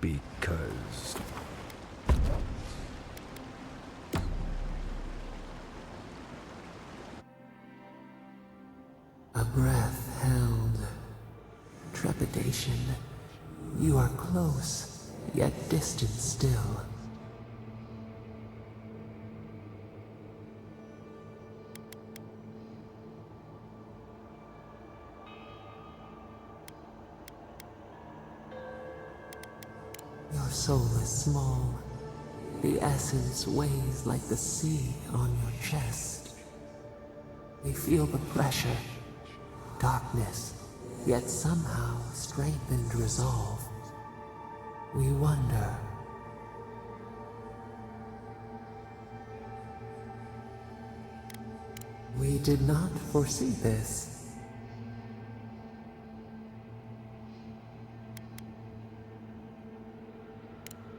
Because... A breath held. Trepidation. You are close, yet distant still. Your soul is small. The essence weighs like the sea on your chest. We feel the pressure, darkness, yet somehow strengthened resolve. We wonder. We did not foresee this.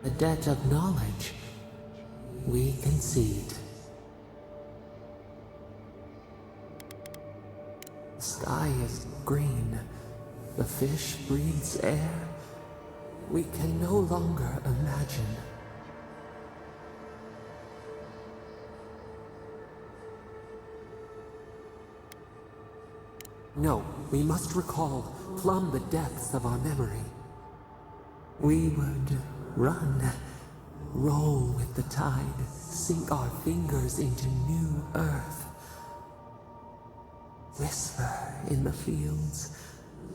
A debt of knowledge, we concede. The sky is green, the fish breathes air. We can no longer imagine. No, we must recall, plumb the depths of our memory. We would run, roll with the tide, sink our fingers into new earth. Whisper in the fields,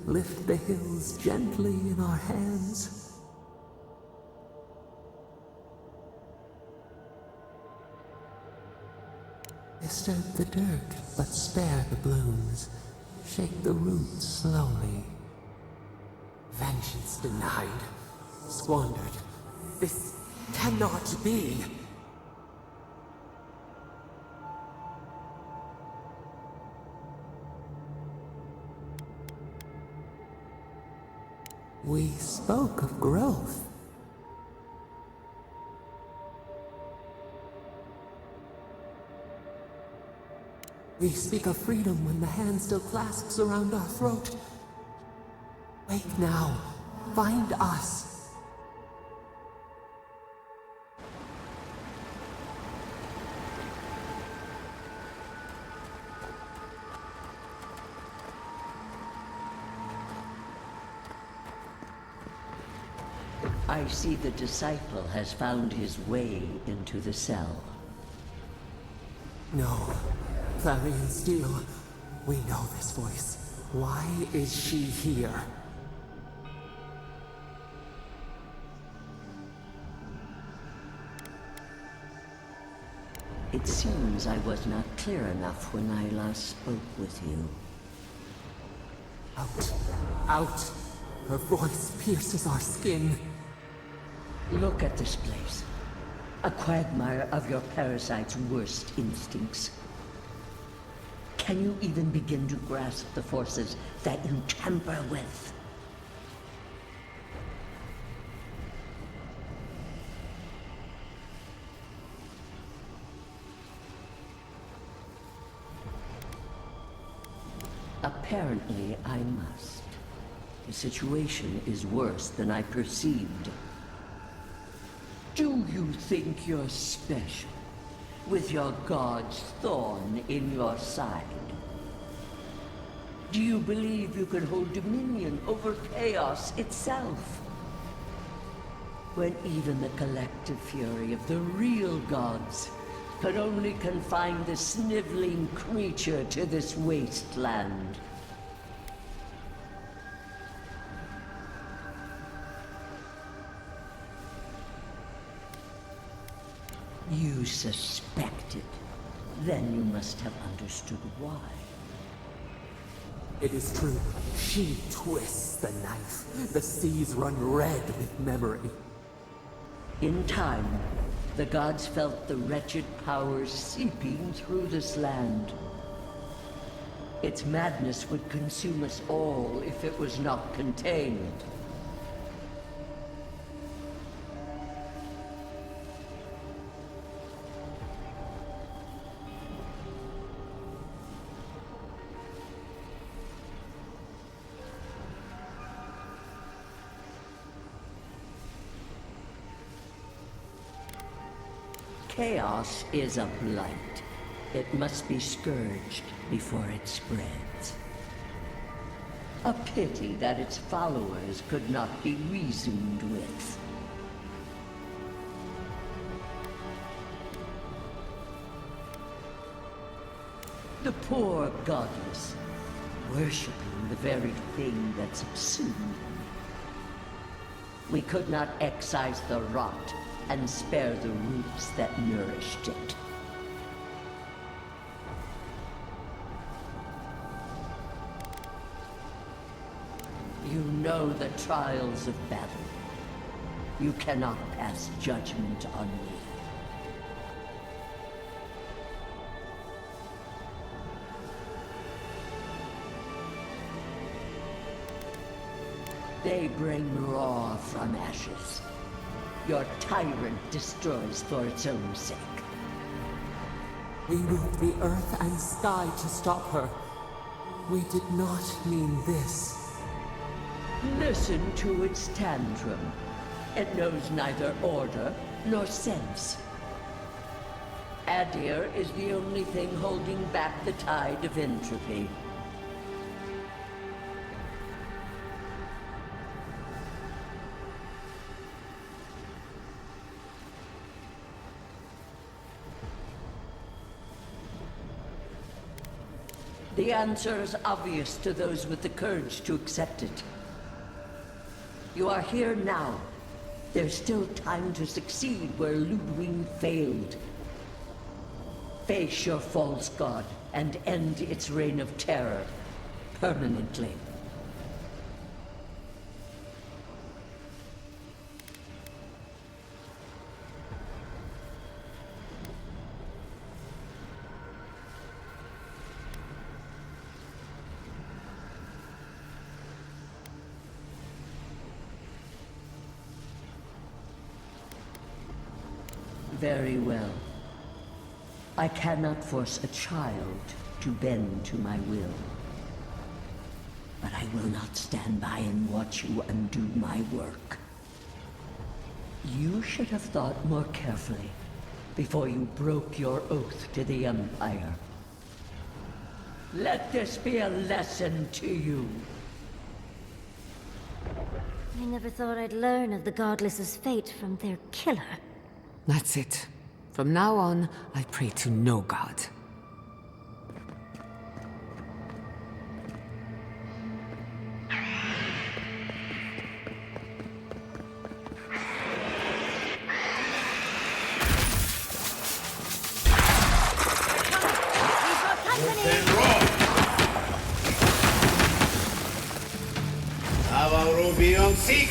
lift the hills gently in our hands. Disturb the dirt, but spare the blooms. Shake the roots slowly. Vengeance denied. Squandered. This cannot be. We spoke of growth. We speak of freedom when the hand still clasps around our throat. Wake now. Find us. I see the disciple has found his way into the cell. No. Clarion Steel. We know this voice. Why is she here? It seems I was not clear enough when I last spoke with you. Out. Out. Her voice pierces our skin. Look at this place. A quagmire of your parasite's worst instincts. Can you even begin to grasp the forces that you tamper with? Apparently, I must. The situation is worse than I perceived. Do you think you're special, with your god's thorn in your side? Do you believe you can hold dominion over chaos itself? When even the collective fury of the real gods could only confine the sniveling creature to this wasteland. You suspected. Then you must have understood why. It is true. She twists the knife. The seas run red with memory. In time, the gods felt the wretched powers seeping through this land. Its madness would consume us all if it was not contained. Chaos is a blight. It must be scourged before it spreads. A pity that its followers could not be reasoned with. The poor godless, worshipping the very thing that subsumed them. We could not excise the rot and spare the roots that nourished it. You know the trials of battle. You cannot pass judgment on me. They bring raw from ashes. Your tyrant destroys for its own sake. We moved the earth and sky to stop her. We did not mean this. Listen to its tantrum. It knows neither order nor sense. Aedyr is the only thing holding back the tide of entropy. The answer is obvious to those with the courage to accept it. You are here now. There's still time to succeed where Ludwig failed. Face your false god and end its reign of terror permanently. Very well. I cannot force a child to bend to my will. But I will not stand by and watch you undo my work. You should have thought more carefully before you broke your oath to the Empire. Let this be a lesson to you. I never thought I'd learn of the Godless's fate from their killer. That's it. From now on, I pray to no god. Avowed seek.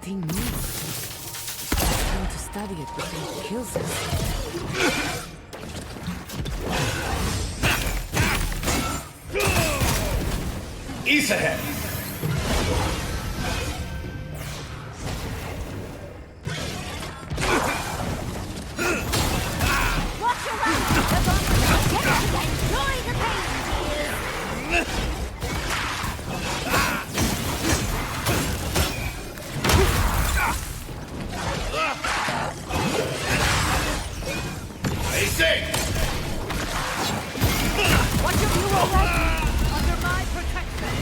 thing moves. It's time to study it before it kills us. Ease ahead! Watch your right! Enjoy the pain! Stay safe! Watch your view, alright? Under my protection!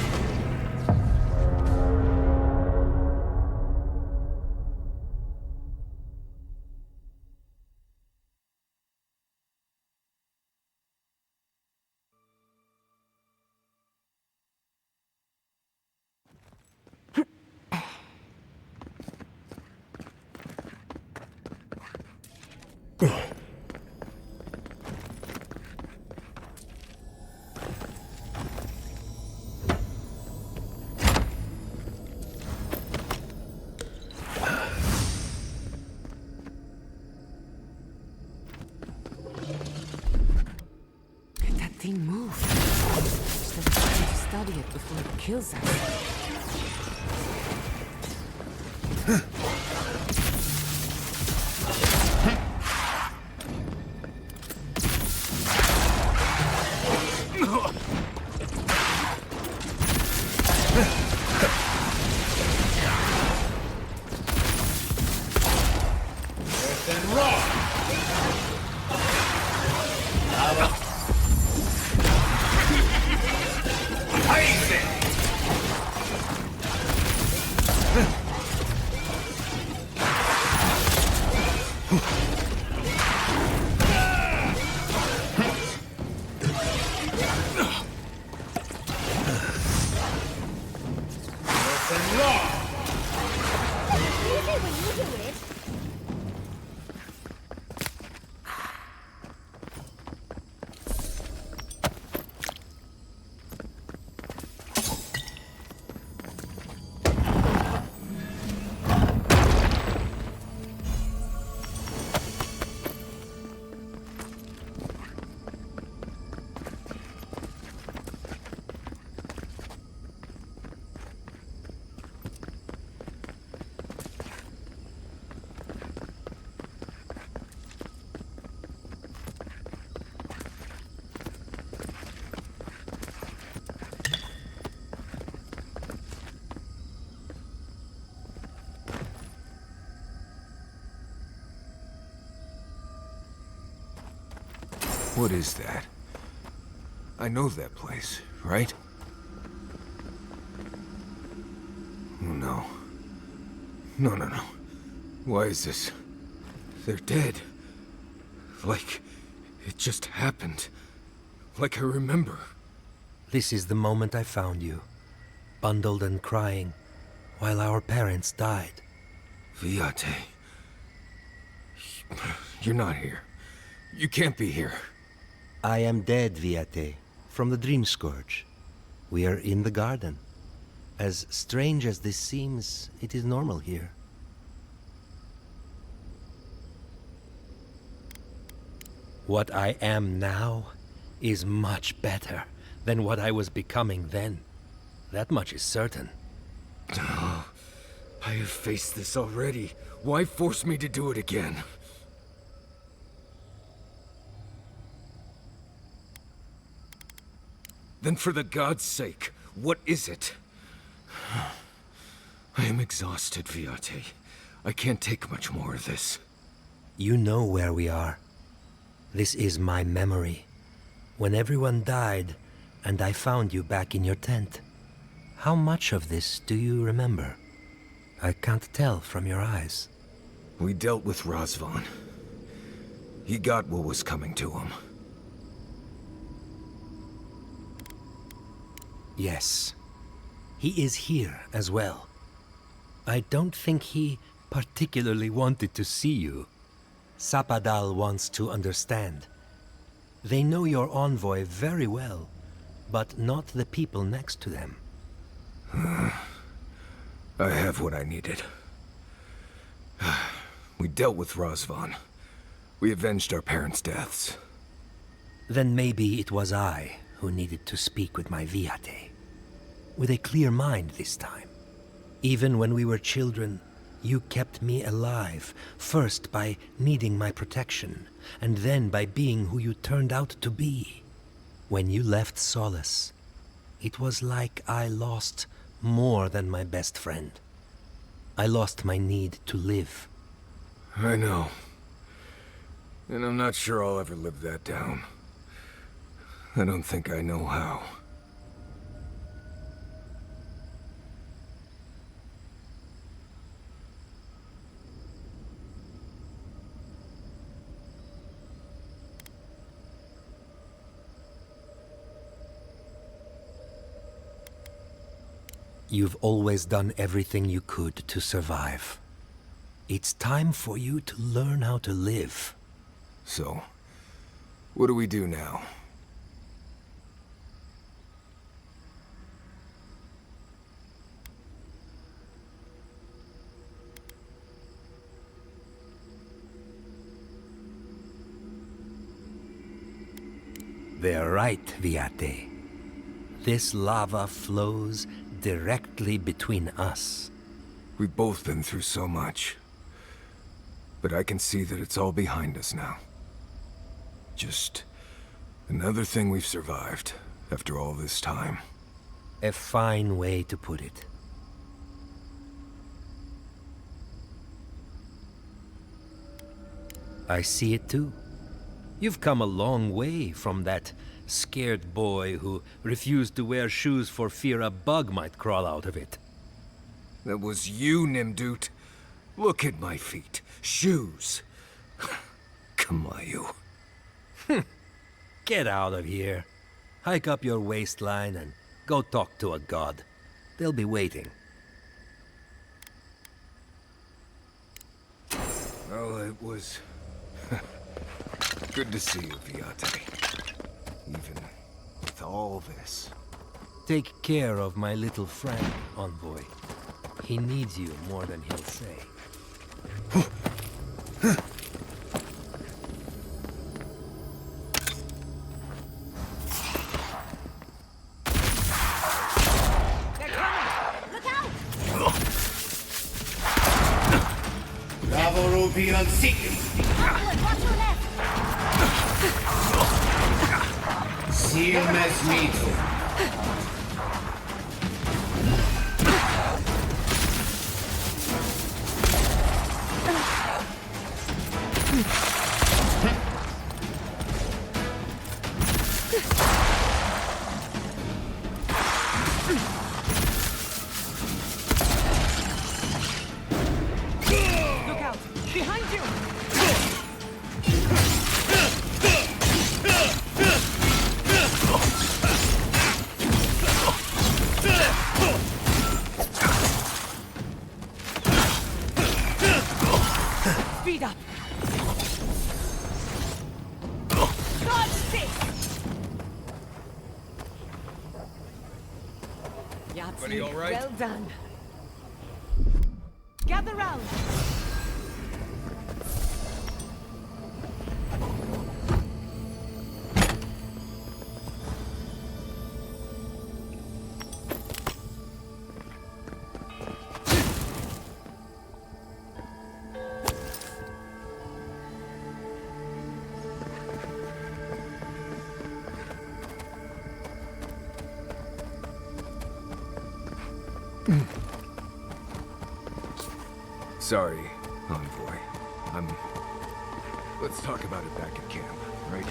That thing moves. So it's time to study it before it kills us. Then rock! Ice it! Then rock! Easy when you do it. What is that? I know that place, right? Oh no. No. Why is this? They're dead. Like, it just happened. Like I remember. This is the moment I found you, bundled and crying, while our parents died. Viate. You're not here. You can't be here. I am dead, Viate, from the Dream Scourge. We are in the garden. As strange as this seems, it is normal here. What I am now is much better than what I was becoming then. That much is certain. I have faced this already. Why force me to do it again? Then for the gods' sake, what is it? I am exhausted, Viate. I can't take much more of this. You know where we are. This is my memory. When everyone died, and I found you back in your tent. How much of this do you remember? I can't tell from your eyes. We dealt with Razvan. He got what was coming to him. Yes. He is here as well. I don't think he particularly wanted to see you. Sapadal wants to understand. They know your envoy very well, but not the people next to them. I have what I needed. We dealt with Razvan. We avenged our parents' deaths. Then maybe it was I who needed to speak with my Viate. With a clear mind this time. Even when we were children, you kept me alive, first by needing my protection, and then by being who you turned out to be. When you left Solace, it was like I lost more than my best friend. I lost my need to live. I know. And I'm not sure I'll ever live that down. I don't think I know how. You've always done everything you could to survive. It's time for you to learn how to live. So, what do we do now? They're right, Viate. This lava flows directly between us. We've both been through so much. But I can see that it's all behind us now. Just another thing we've survived after all this time. A fine way to put it. I see it too. You've come a long way from that scared boy who refused to wear shoes for fear a bug might crawl out of it. That was you, Nimdut. Look at my feet. Shoes. Kamayu. Get out of here. Hike up your waistline and go talk to a god. They'll be waiting. Well, it was good to see you, Viate. Even with all this. Take care of my little friend, Envoy. He needs you more than he'll say. European seeking. Siemens Mito. Everybody all right? Well done. Gather round. Sorry, Envoy. Let's talk about it back at camp, right?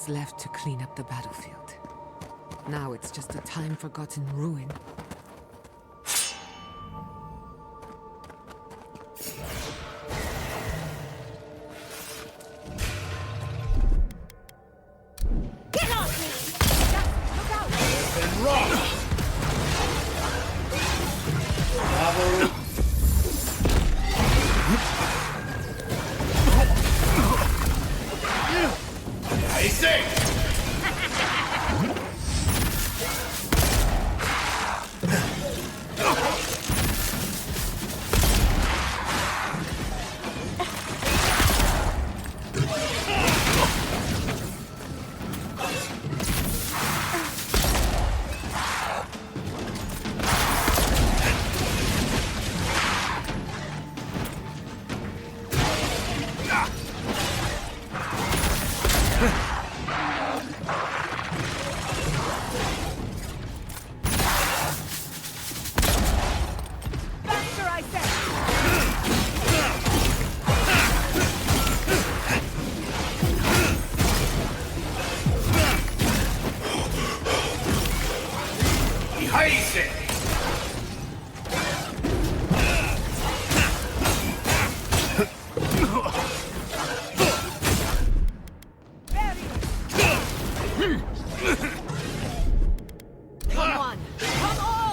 was left to clean up the battlefield. Now it's just a time-forgotten ruin. Get off me! Look out! And rock! Avowed. I say! Faster, I said! Behind it! Come on! Come on!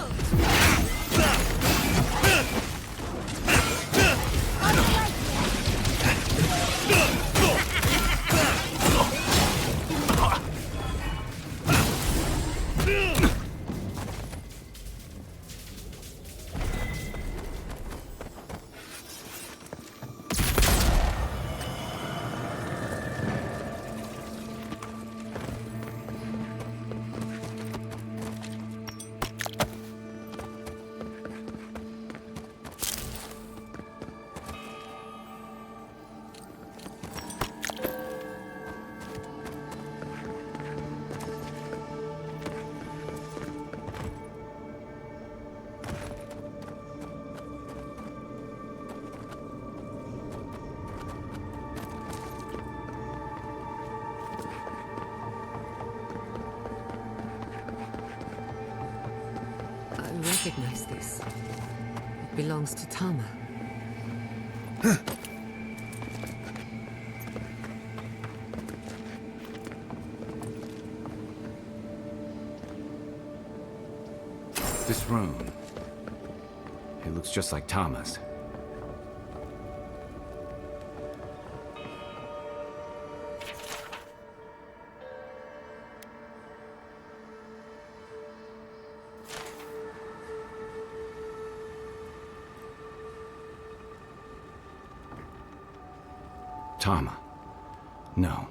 I recognize this. It belongs to Tama. This rune. It looks just like Tama's. Tama. No.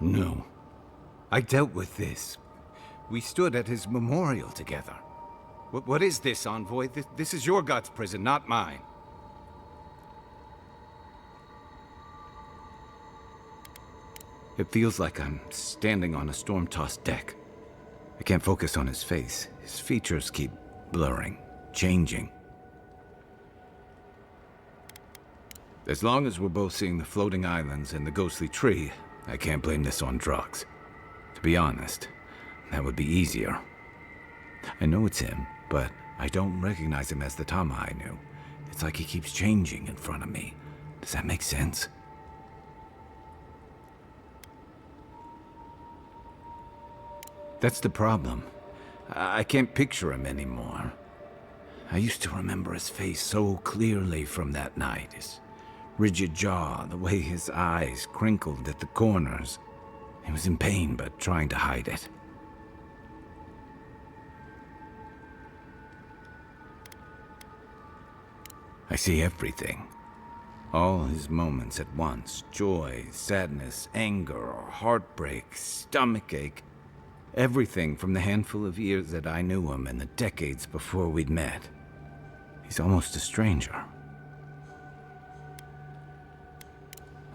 No. I dealt with this. We stood at his memorial together. What is this, envoy? This is your god's prison, not mine. It feels like I'm standing on a storm-tossed deck. I can't focus on his face. His features keep blurring, changing. As long as we're both seeing the floating islands and the ghostly tree, I can't blame this on drugs. To be honest, that would be easier. I know it's him, but I don't recognize him as the Tama I knew. It's like he keeps changing in front of me. Does that make sense? That's the problem. I can't picture him anymore. I used to remember his face so clearly from that night. His rigid jaw, the way his eyes crinkled at the corners. He was in pain, but trying to hide it. I see everything. All his moments at once. Joy, sadness, anger, heartbreak, stomachache. Everything from the handful of years that I knew him and the decades before we'd met. He's almost a stranger.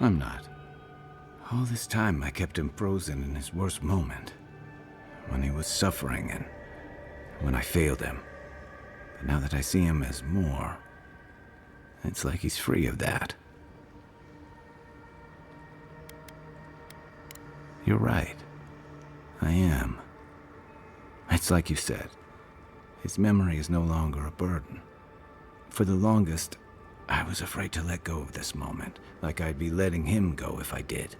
I'm not. All this time I kept him frozen in his worst moment. When he was suffering and when I failed him. But now that I see him as more, it's like he's free of that. You're right. I am. It's like you said. His memory is no longer a burden. For the longest, I was afraid to let go of this moment, like I'd be letting him go if I did.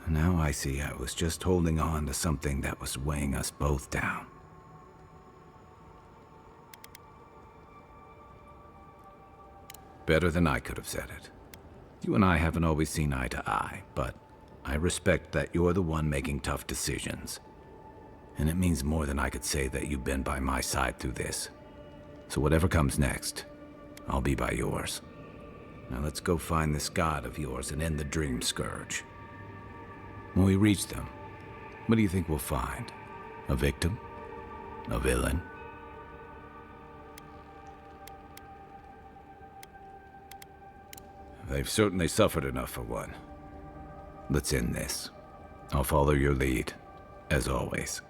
Now I see I was just holding on to something that was weighing us both down. Better than I could have said it. You and I haven't always seen eye to eye, but I respect that you're the one making tough decisions. And it means more than I could say that you've been by my side through this. So whatever comes next, I'll be by yours. Now let's go find this god of yours and end the Dream Scourge. When we reach them, what do you think we'll find? A victim? A villain? They've certainly suffered enough for one. Let's end this. I'll follow your lead, as always.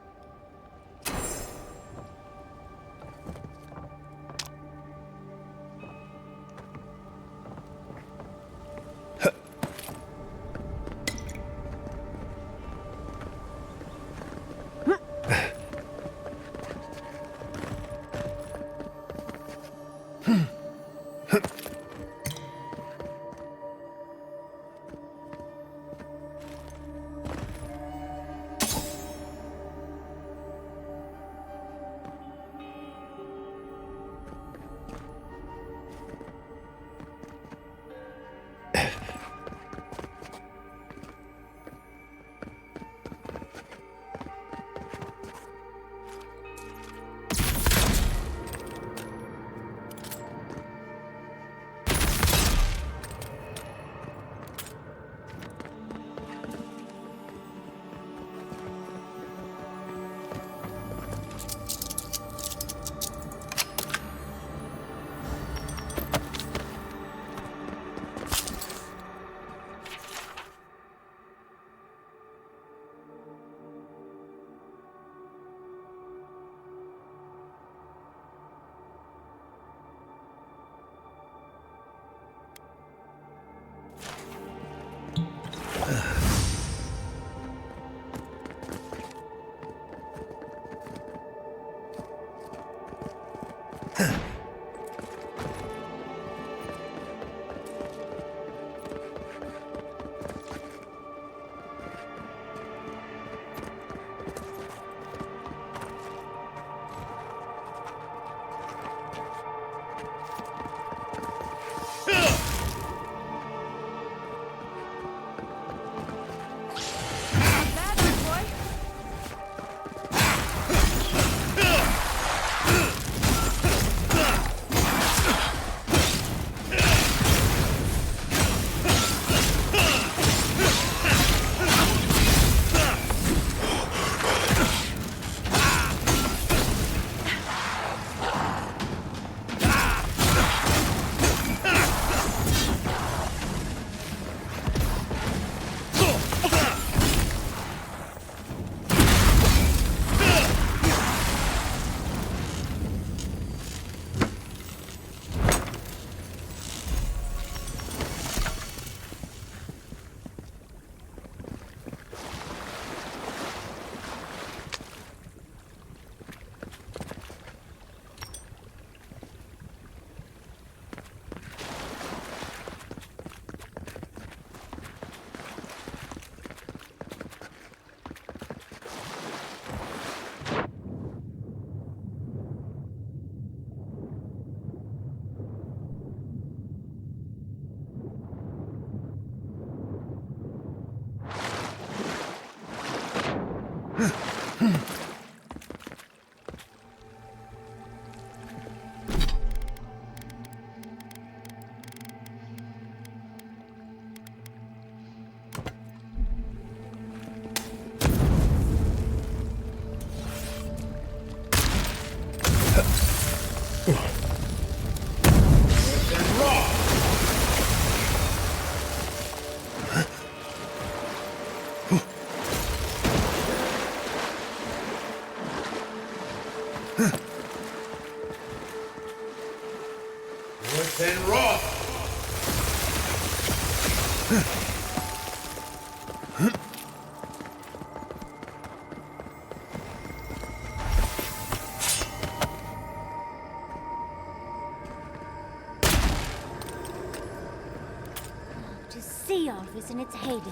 is in its heyday,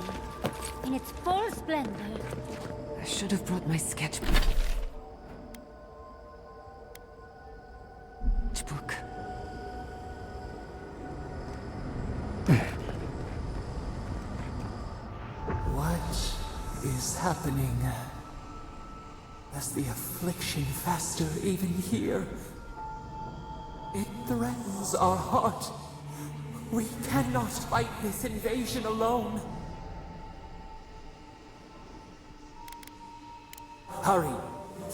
in its full splendor. I should have brought my sketchbook. What is happening? Is the affliction faster even here? It threatens our heart. We cannot fight this invasion alone. Hurry!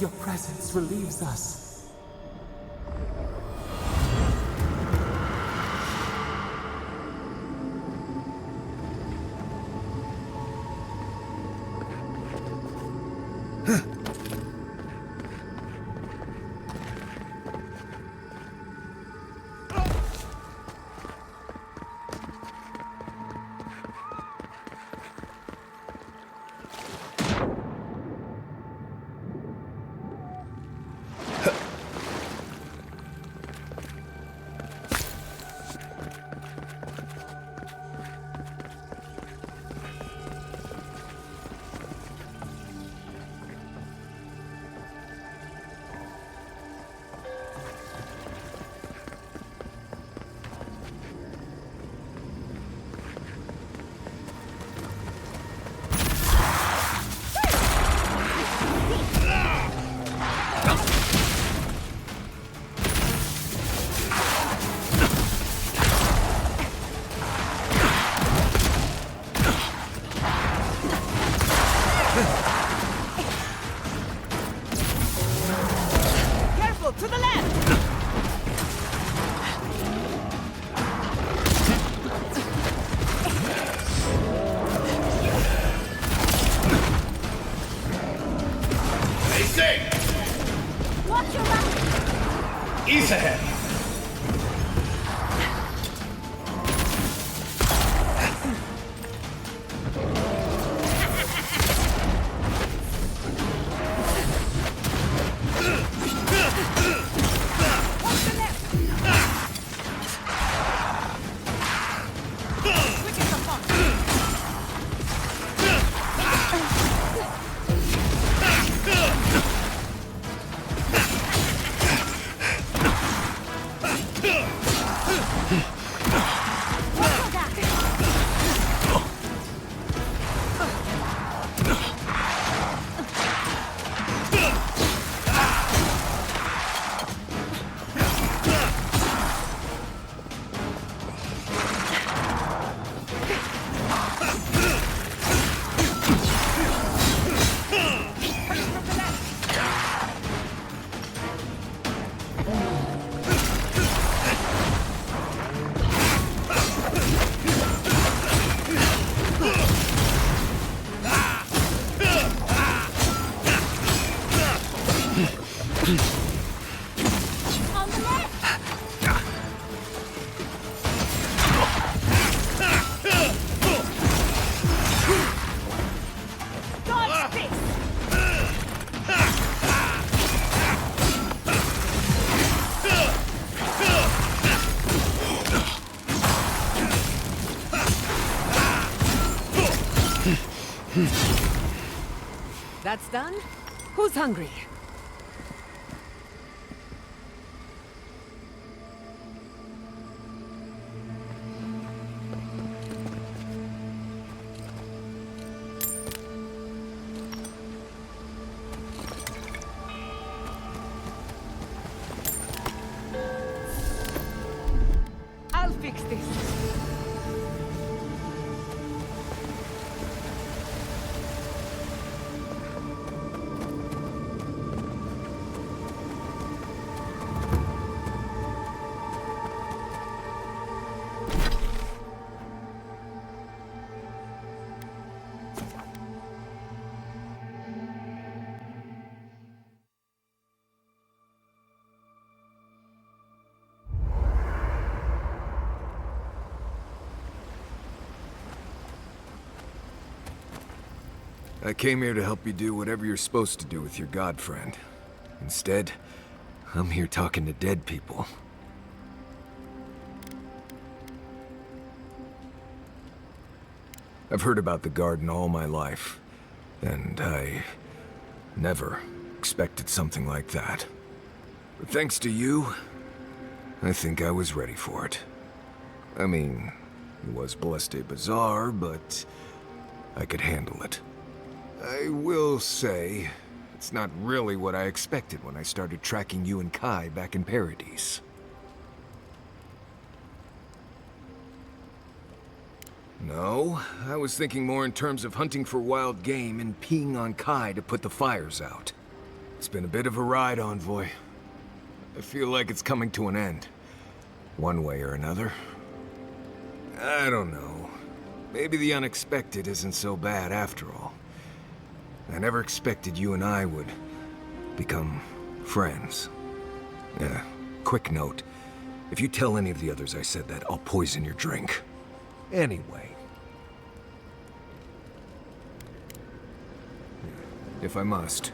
Your presence relieves us. East ahead. That's done? Who's hungry? I'll fix this. I came here to help you do whatever you're supposed to do with your god friend. Instead, I'm here talking to dead people. I've heard about the garden all my life, and I never expected something like that. But thanks to you, I think I was ready for it. I mean, it was blessed bizarre, but I could handle it. I will say, it's not really what I expected when I started tracking you and Kai back in Paradise. No, I was thinking more in terms of hunting for wild game and peeing on Kai to put the fires out. It's been a bit of a ride, Envoy. I feel like it's coming to an end. One way or another. I don't know. Maybe the unexpected isn't so bad after all. I never expected you and I would become friends. Yeah, quick note. If you tell any of the others I said that, I'll poison your drink. Anyway. If I must.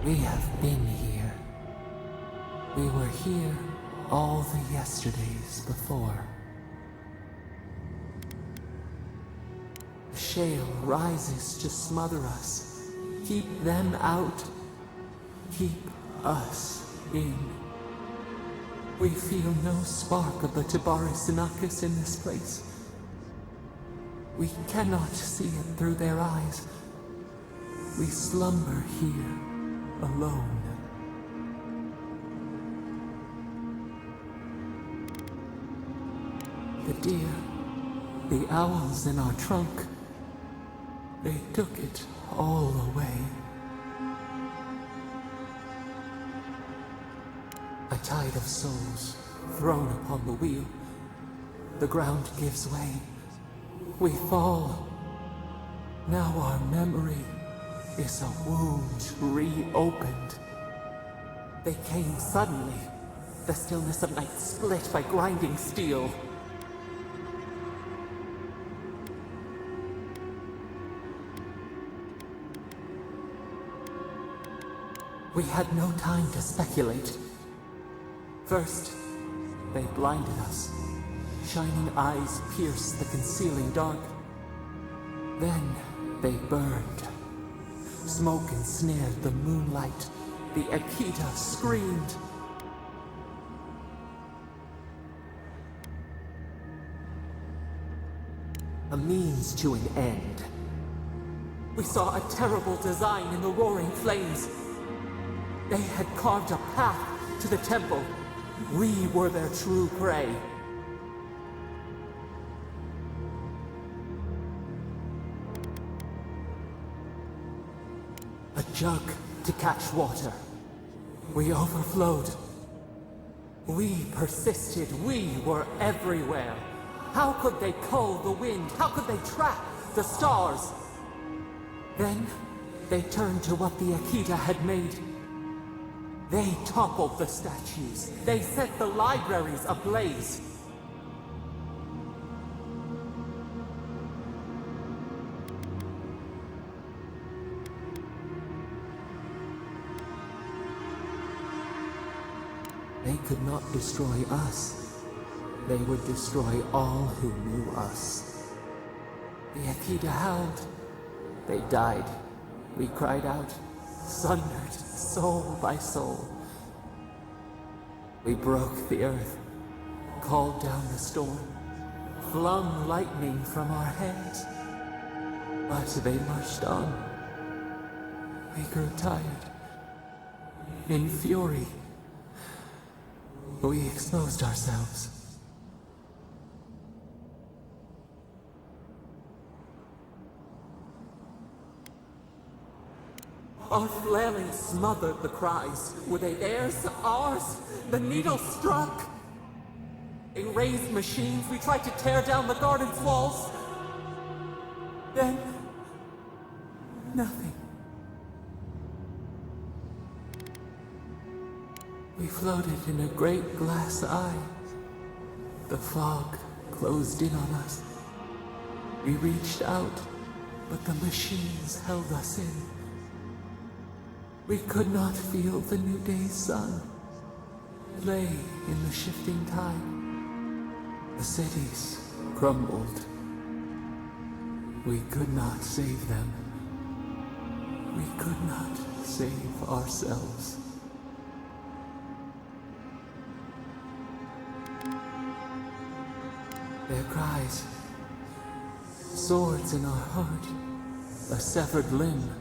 We have been here. We were here all the yesterdays before. The shale rises to smother us. Keep them out. Keep us in. We feel no spark of the Tabaris Inachus in this place. We cannot see it through their eyes. We slumber here, alone. Aedyr, the owls in our trunk, they took it all away. A tide of souls thrown upon the wheel. The ground gives way. We fall. Now our memory is a wound reopened. They came suddenly. The stillness of night split by grinding steel. We had no time to speculate. First, they blinded us. Shining eyes pierced the concealing dark. Then they burned. Smoke ensnared the moonlight. The Akita screamed. A means to an end. We saw a terrible design in the roaring flames. They had carved a path to the temple. We were their true prey. A jug to catch water. We overflowed. We persisted. We were everywhere. How could they cull the wind? How could they track the stars? Then, they turned to what the Akita had made. They toppled the statues. They set the libraries ablaze. They could not destroy us. They would destroy all who knew us. The Akita howled. They died. We cried out, sundered soul by soul. We broke the earth, called down the storm, flung lightning from our hands. But they marched on. We grew tired. In fury, we exposed ourselves. Our flailing smothered the cries. Were they theirs? Ours? The needle struck. They raised machines. We tried to tear down the garden's walls. Then, nothing. We floated in a great glass eye. The fog closed in on us. We reached out, but the machines held us in. We could not feel the new day's sun. Lay in the shifting tide. The cities crumbled. We could not save them. We could not save ourselves. Their cries, swords in our heart, a severed limb.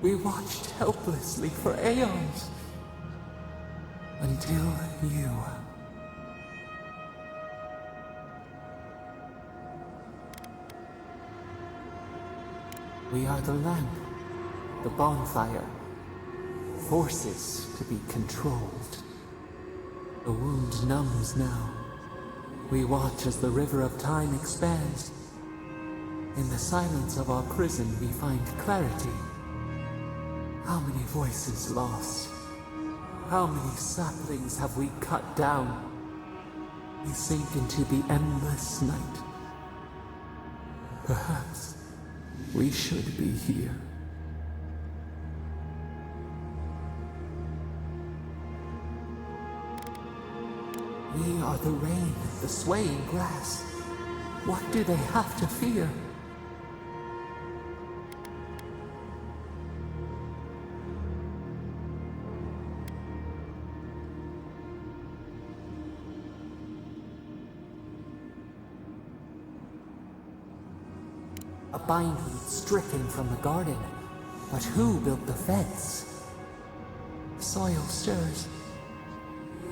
We watched helplessly for aeons, until you. We are the lamp, the bonfire, forces to be controlled. The wound numbs now. We watch as the river of time expands. In the silence of our prison we find clarity. How many voices lost? How many saplings have we cut down? We sink into the endless night. Perhaps we should be here. We are the rain, the swaying grass. What do they have to fear? A bindweed stricken from the garden. But who built the fence? Soil stirs.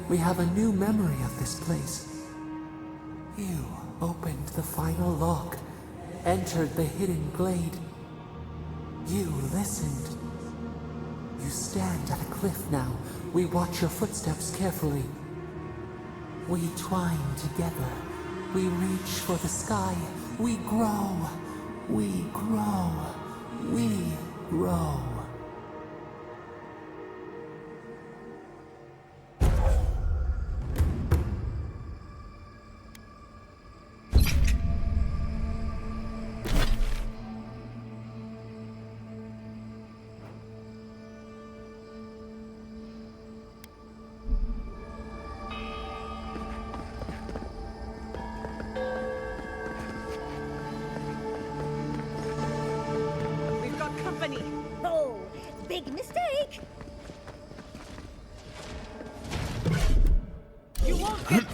We have a new memory of this place. You opened the final lock, entered the hidden glade. You listened. You stand at a cliff now. We watch your footsteps carefully. We twine together. We reach for the sky. We grow. We grow. We grow. Oh, big mistake! You won't get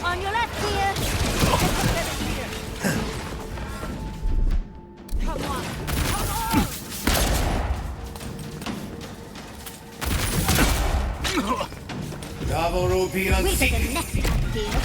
On your left here! Come on! Come on! Bravo, We got a nest up here.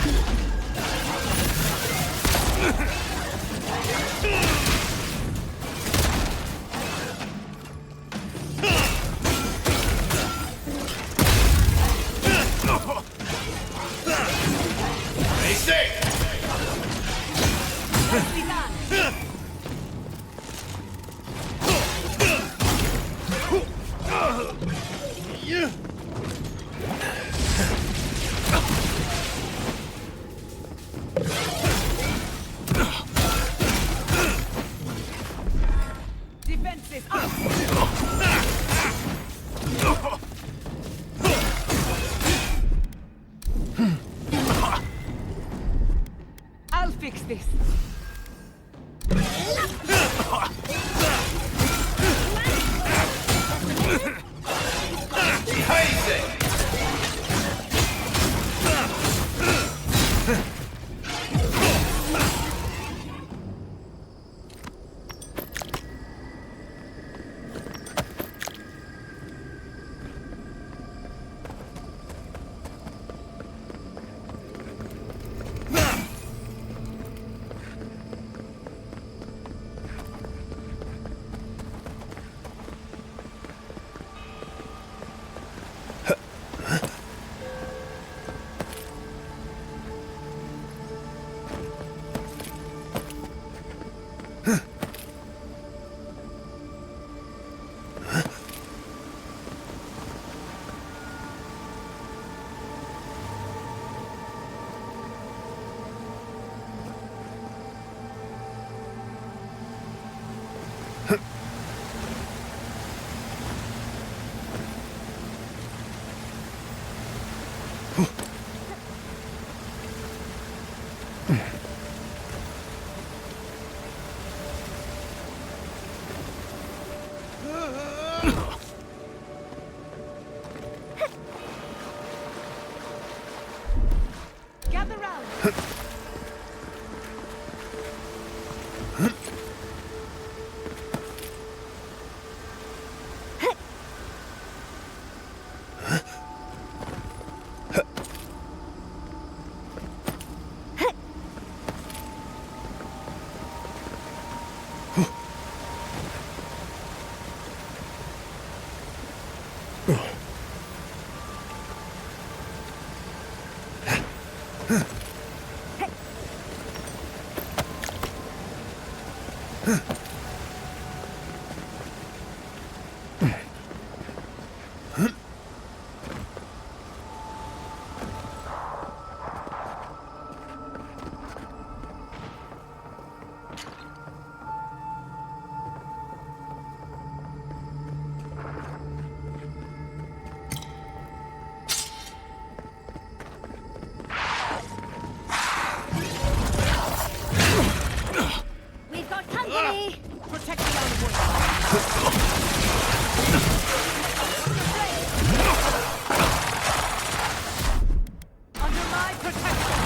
Defenses up! I'll fix this. Gather round. Under my protection!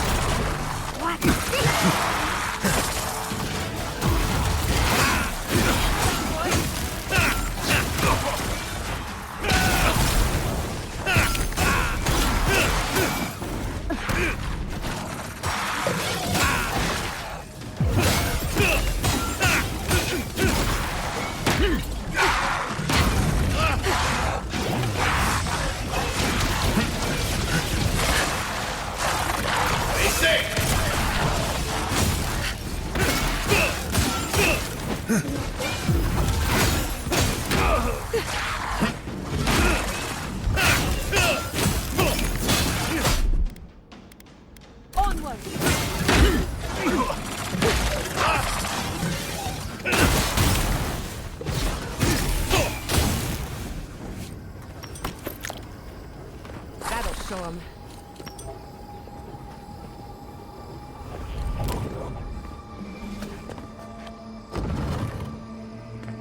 That'll show him.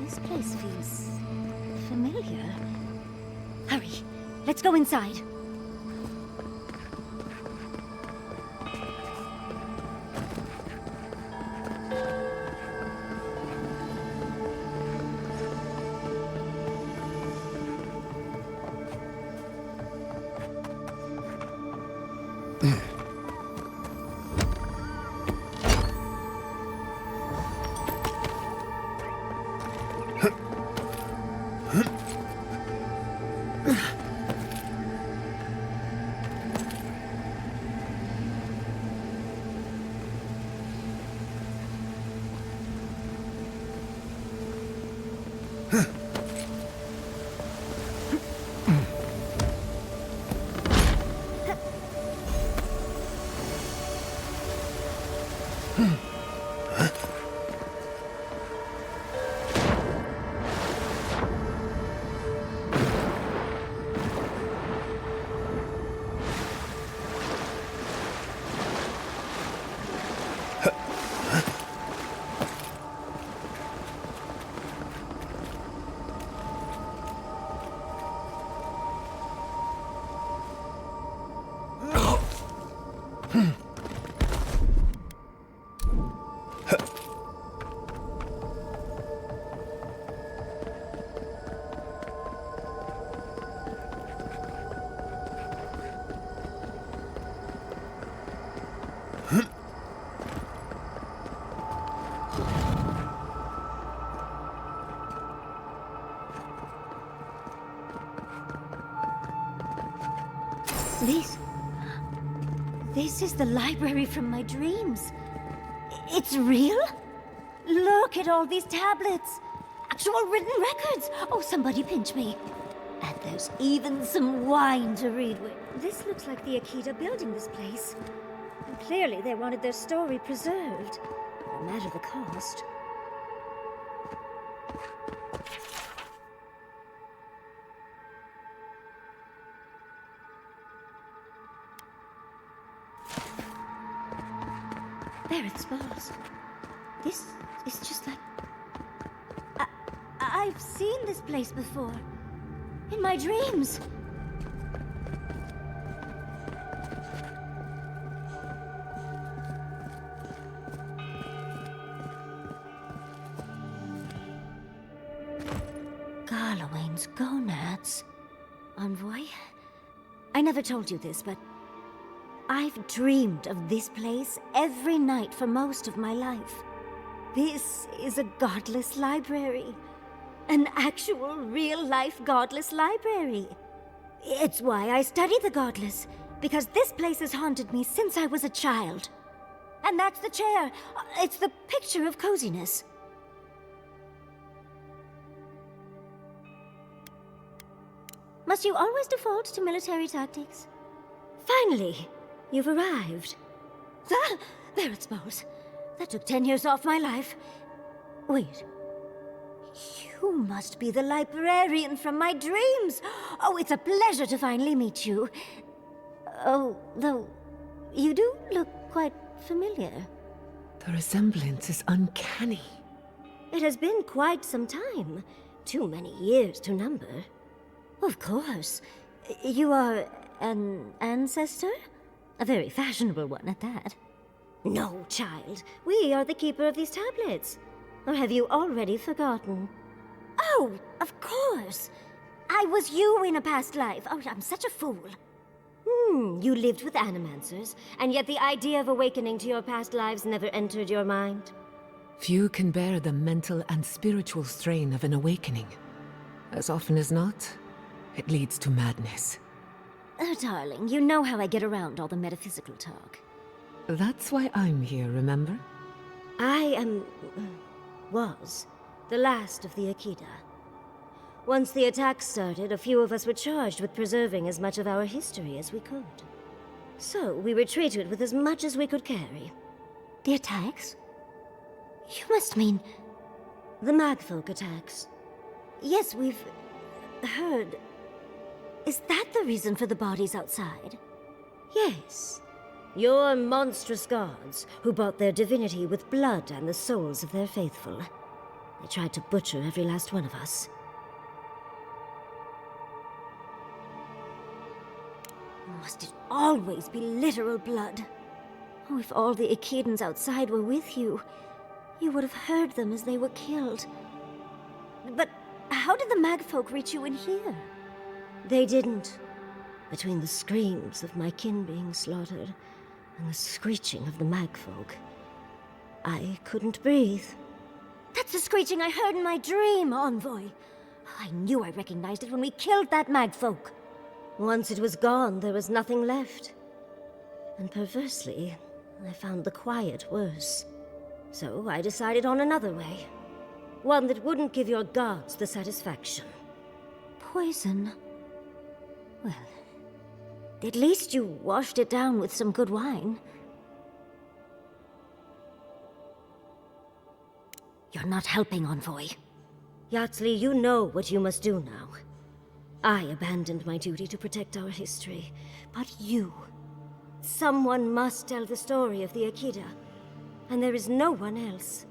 This place feels familiar. Hurry, let's go inside. This is the library from my dreams. It's real? Look at all these tablets. Actual written records. Oh, somebody pinch me. And there's even some wine to read with. This looks like the Aedyr building this place. And clearly they wanted their story preserved, no matter the cost. There it spells. This is just like... I've seen this place before. In my dreams. Garlawain's gonads. Envoy? I never told you this, but I've dreamed of this place every night for most of my life. This is a godless library. An actual, real-life godless library. It's why I study the godless, because this place has haunted me since I was a child. And that's the chair. It's the picture of coziness. Must you always default to military tactics? Finally! You've arrived. Ah, there it spells. That took 10 years off my life. Wait. You must be the librarian from my dreams. Oh, it's a pleasure to finally meet you. Oh, though, you do look quite familiar. The resemblance is uncanny. It has been quite some time. too many years to number. Of course. You are an ancestor? A very fashionable one at that. No, child. We are the keeper of these tablets. Or have you already forgotten? Oh, of course. I was you in a past life. Oh, I'm such a fool. You lived with animancers, and yet the idea of awakening to your past lives never entered your mind. Few can bear the mental and spiritual strain of an awakening. As often as not, it leads to madness. Oh, darling, you know how I get around all the metaphysical talk. That's why I'm here, remember? I was the last of the Aedyr. Once the attacks started, a few of us were charged with preserving as much of our history as we could. So, we retreated with as much as we could carry. The attacks? You must mean... the Magfolk attacks. Yes, we've... heard... Is that the reason for the bodies outside? Yes. Your monstrous gods, who bought their divinity with blood and the souls of their faithful. They tried to butcher every last one of us. Must it always be literal blood? Oh, if all the Aedyrs outside were with you, you would have heard them as they were killed. But how did the Magfolk reach you in here? They didn't. Between the screams of my kin being slaughtered and the screeching of the Magfolk, I couldn't breathe. That's the screeching I heard in my dream, Envoy. I knew I recognized it when we killed that Magfolk. Once it was gone, there was nothing left. And perversely, I found the quiet worse. So I decided on another way. One that wouldn't give your gods the satisfaction. Poison? Well, at least you washed it down with some good wine. You're not helping, Envoy. Yardley, you know what you must do now. I abandoned my duty to protect our history, but you... someone must tell the story of the Aedyr, and there is no one else.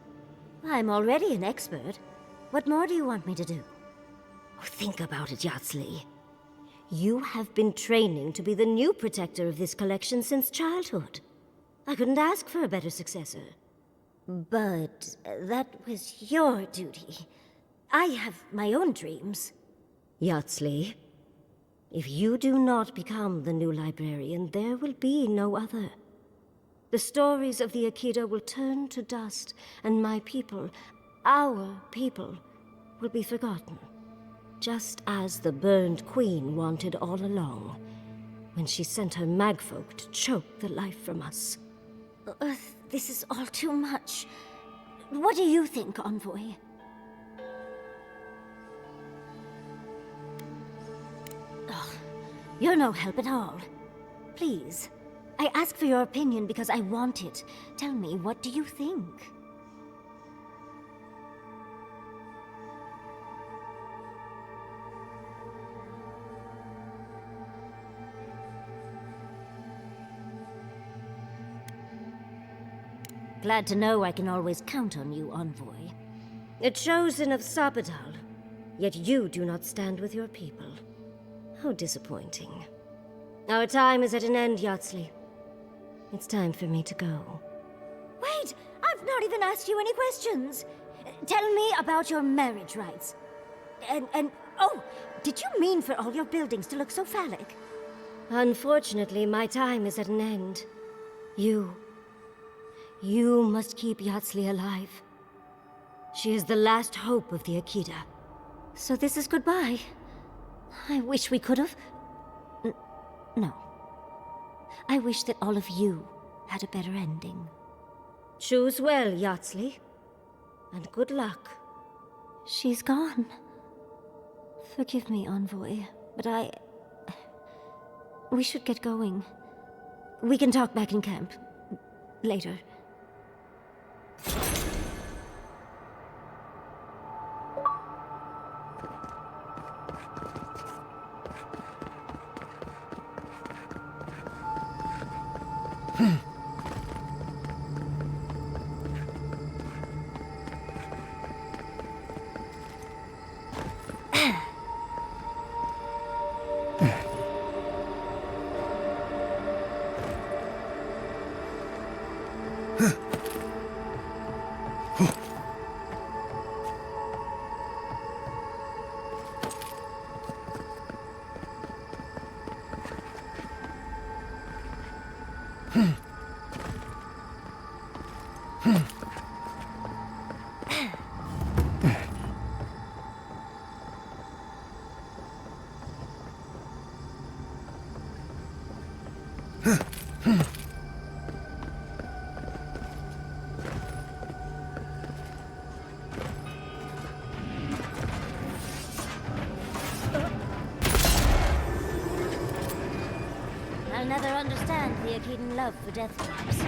I'm already an expert. What more do you want me to do? Oh, think about it, Yardley. You have been training to be the new protector of this collection since childhood. I couldn't ask for a better successor. But that was your duty. I have my own dreams. Yardley, if you do not become the new librarian, there will be no other. The stories of the Aedyr will turn to dust, and my people, our people, will be forgotten. Just as the burned queen wanted all along, when she sent her magfolk to choke the life from us. This is all too much. What do you think, Envoy? You're no help at all. Please, I ask for your opinion because I want it. Tell me, what do you think? Glad to know I can always count on you, Envoy. A chosen of Sapadal, yet you do not stand with your people. How disappointing. Our time is at an end, Yardley. It's time for me to go. Wait! I've not even asked you any questions! Tell me about your marriage rights. Oh, did you mean for all your buildings to look so phallic? Unfortunately, my time is at an end. You must keep Yardley alive. She is the last hope of the Aedyr. So this is goodbye. I wish we could have... No. I wish that all of you had a better ending. Choose well, Yardley. And good luck. She's gone. Forgive me, Envoy, but we should get going. We can talk back in camp. Later. I'll never understand the Aedyr love for death traps.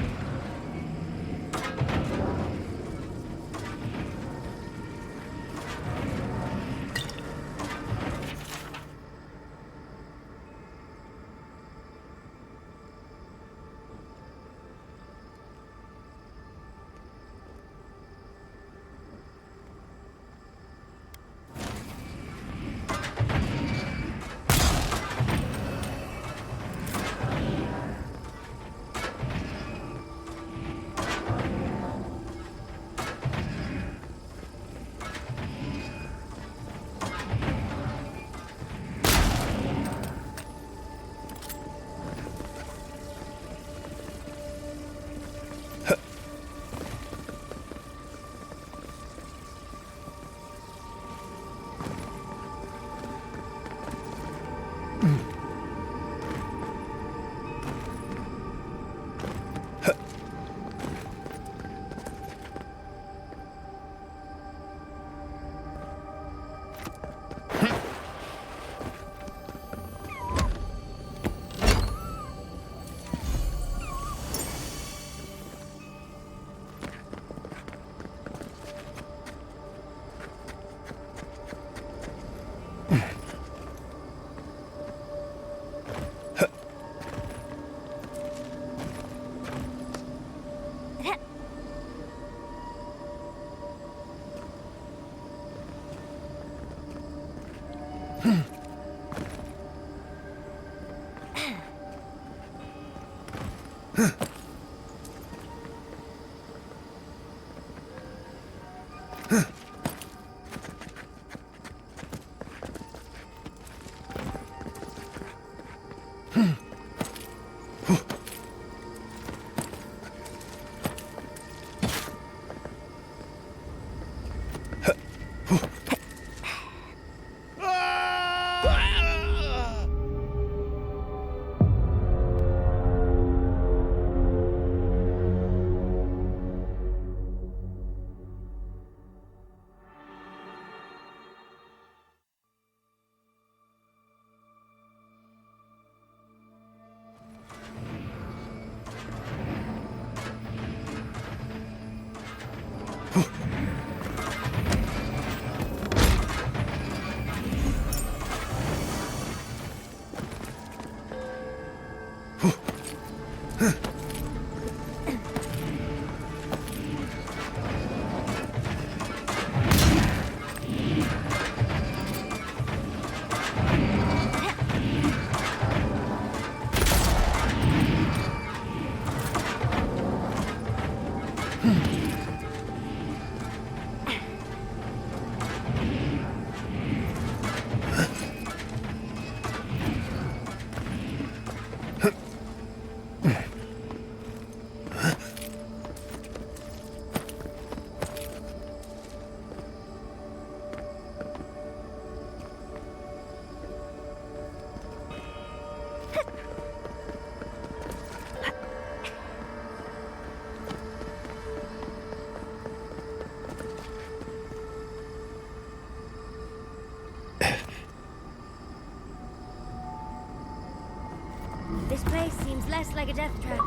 This place seems less like a death trap.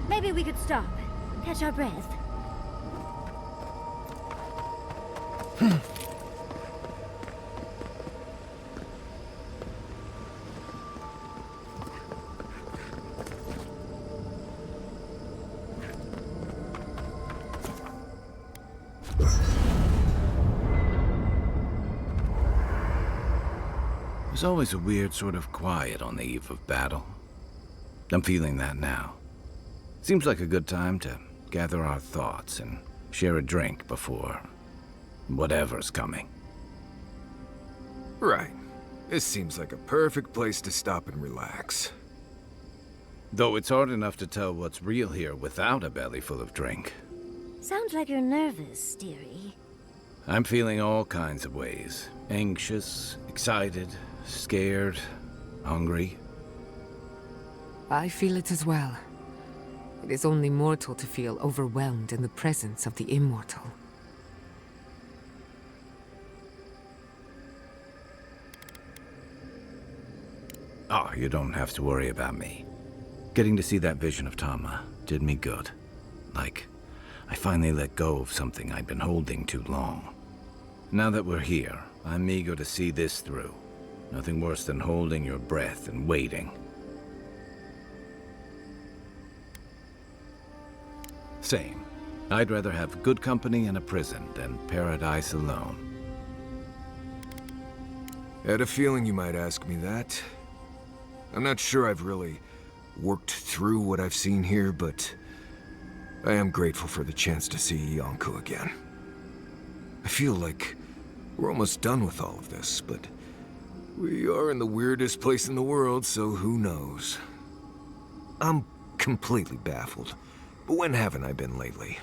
Maybe we could stop, catch our breath. There's always a weird sort of quiet on the eve of battle. I'm feeling that now. Seems like a good time to gather our thoughts and share a drink before whatever's coming. Right. This seems like a perfect place to stop and relax. Though it's hard enough to tell what's real here without a belly full of drink. Sounds like you're nervous, dearie. I'm feeling all kinds of ways. Anxious, excited, scared, hungry. I feel it as well. It is only mortal to feel overwhelmed in the presence of the immortal. Oh, you don't have to worry about me. Getting to see that vision of Tama did me good. Like, I finally let go of something I'd been holding too long. Now that we're here, I'm eager to see this through. Nothing worse than holding your breath and waiting. Same. I'd rather have good company in a prison than paradise alone. I had a feeling you might ask me that. I'm not sure I've really worked through what I've seen here, but I am grateful for the chance to see Yonko again. I feel like we're almost done with all of this, but we are in the weirdest place in the world, so who knows? I'm completely baffled, but when haven't I been lately?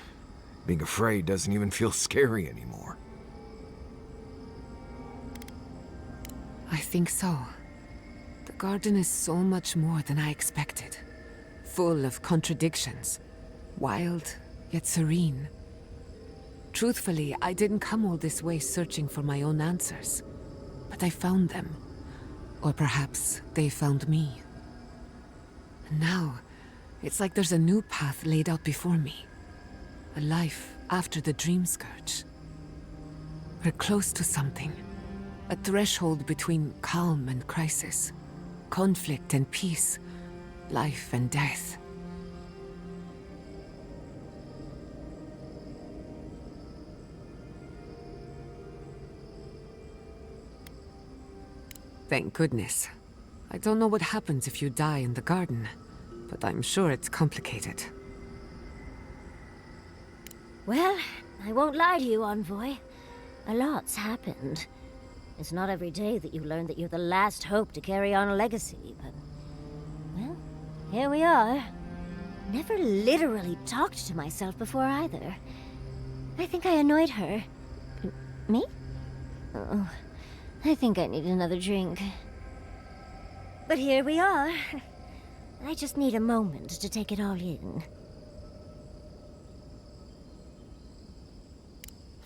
Being afraid doesn't even feel scary anymore. I think so. The garden is so much more than I expected. Full of contradictions. Wild, yet serene. Truthfully, I didn't come all this way searching for my own answers. But I found them. Or perhaps they found me. And now, it's like there's a new path laid out before me. A life after the Dream Scourge. We're close to something. A threshold between calm and crisis. Conflict and peace. Life and death. Thank goodness. I don't know what happens if you die in the garden, but I'm sure it's complicated. Well, I won't lie to you, Envoy. A lot's happened. It's not every day that you learn that you're the last hope to carry on a legacy, but... well, here we are. Never literally talked to myself before either. I think I annoyed her. Me? Oh, I think I need another drink. But here we are. I just need a moment to take it all in.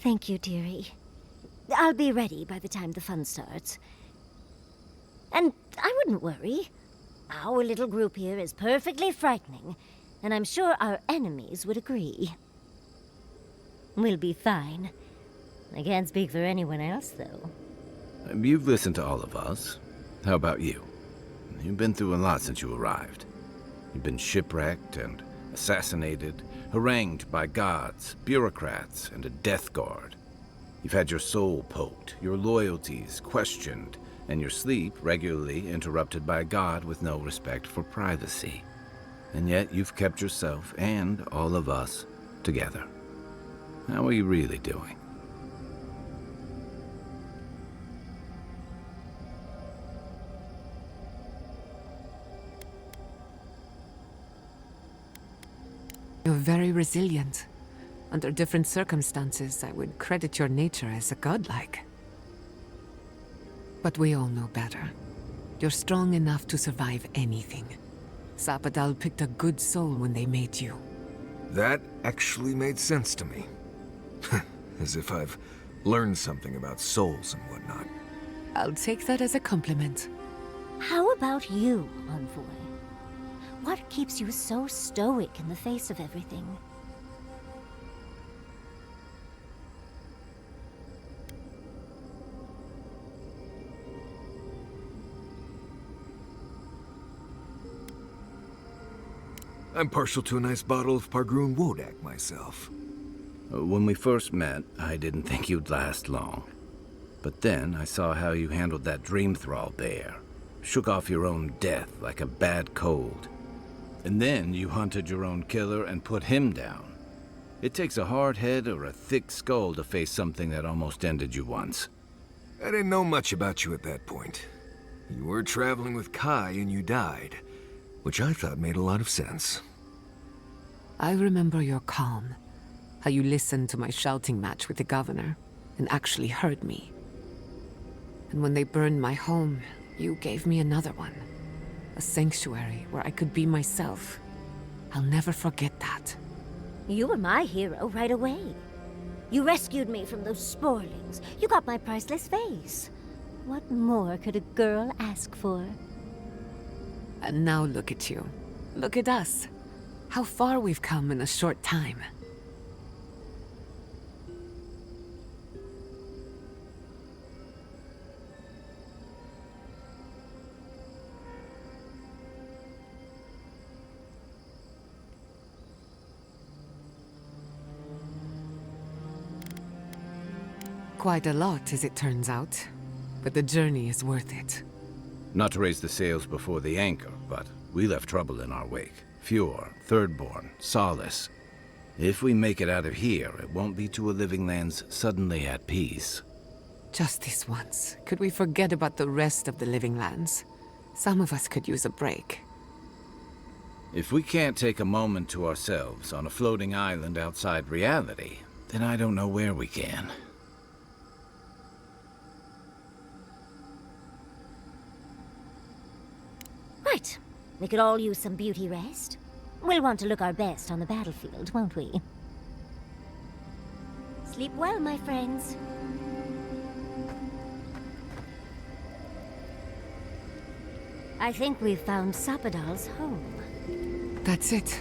Thank you, dearie. I'll be ready by the time the fun starts. And I wouldn't worry. Our little group here is perfectly frightening, and I'm sure our enemies would agree. We'll be fine. I can't speak for anyone else, though. You've listened to all of us. How about you? You've been through a lot since you arrived. You've been shipwrecked and assassinated, harangued by gods, bureaucrats, and a death guard. You've had your soul poked, your loyalties questioned, and your sleep regularly interrupted by a god with no respect for privacy. And yet you've kept yourself and all of us together. How are you really doing? You're very resilient. Under different circumstances, I would credit your nature as a godlike. But we all know better. You're strong enough to survive anything. Sapadal picked a good soul when they made you. That actually made sense to me. As if I've learned something about souls and whatnot. I'll take that as a compliment. How about you, Envoy? What keeps you so stoic in the face of everything? I'm partial to a nice bottle of Pargroon Wodak myself. When we first met, I didn't think you'd last long. But then I saw how you handled that dream thrall there. Shook off your own death like a bad cold. And then you hunted your own killer and put him down. It takes a hard head or a thick skull to face something that almost ended you once. I didn't know much about you at that point. You were traveling with Kai and you died, which I thought made a lot of sense. I remember your calm. How you listened to my shouting match with the governor. and actually heard me. And when they burned my home, you gave me another one. A sanctuary where I could be myself. I'll never forget that. You were my hero right away. You rescued me from those sporlings. You got my priceless vase. What more could a girl ask for? And now look at you. Look at us. How far we've come in a short time. Quite a lot, as it turns out. But the journey is worth it. Not to raise the sails before the anchor, but we left trouble in our wake. Fjord, Thirdborn, Solace. If we make it out of here, it won't be to a living lands suddenly at peace. Just this once. Could we forget about the rest of the living lands? Some of us could use a break. If we can't take a moment to ourselves on a floating island outside reality, then I don't know where we can. Right. We could all use some beauty rest. We'll want to look our best on the battlefield, won't we? Sleep well, my friends. I think we've found Sapadal's home. That's it.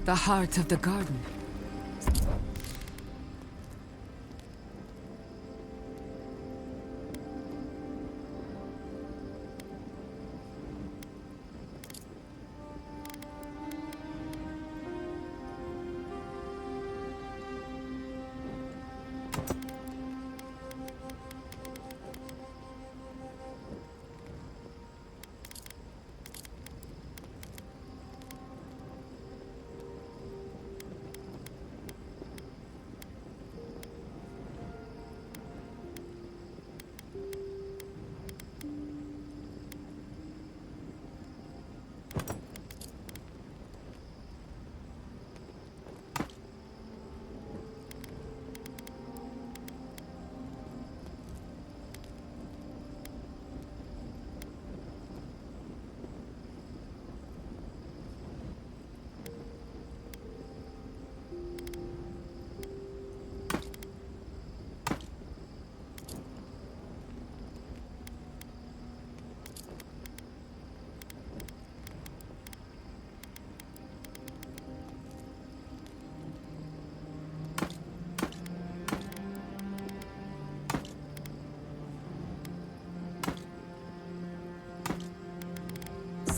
The heart of the garden.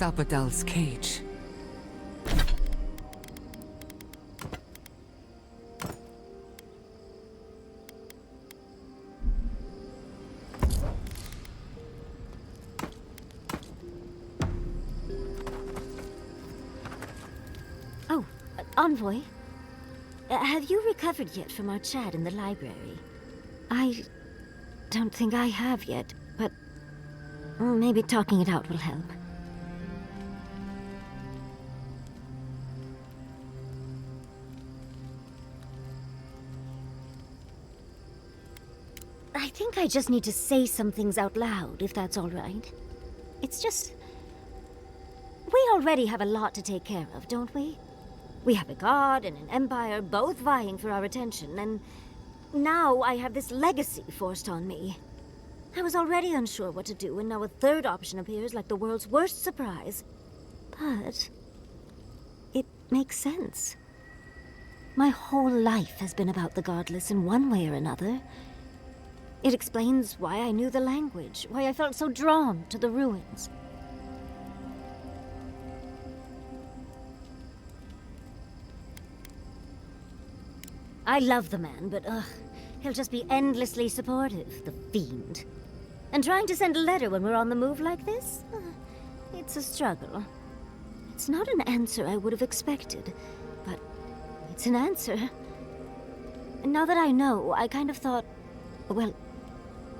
Sapadal's cage. Oh, envoy. Have you recovered yet from our chat in the library? I don't think I have yet, but maybe talking it out will help. I think I just need to say some things out loud, if that's all right. It's just... we already have a lot to take care of, don't we? We have a god and an empire, both vying for our attention, and now I have this legacy forced on me. I was already unsure what to do, and now a third option appears like the world's worst surprise. But... it makes sense. My whole life has been about the godless in one way or another. It explains why I knew the language, why I felt so drawn to the ruins. I love the man, but He'll just be endlessly supportive, the fiend. And trying to send a letter when we're on the move like this? It's a struggle. It's not an answer I would have expected, but it's an answer. And now that I know, I kind of thought, well,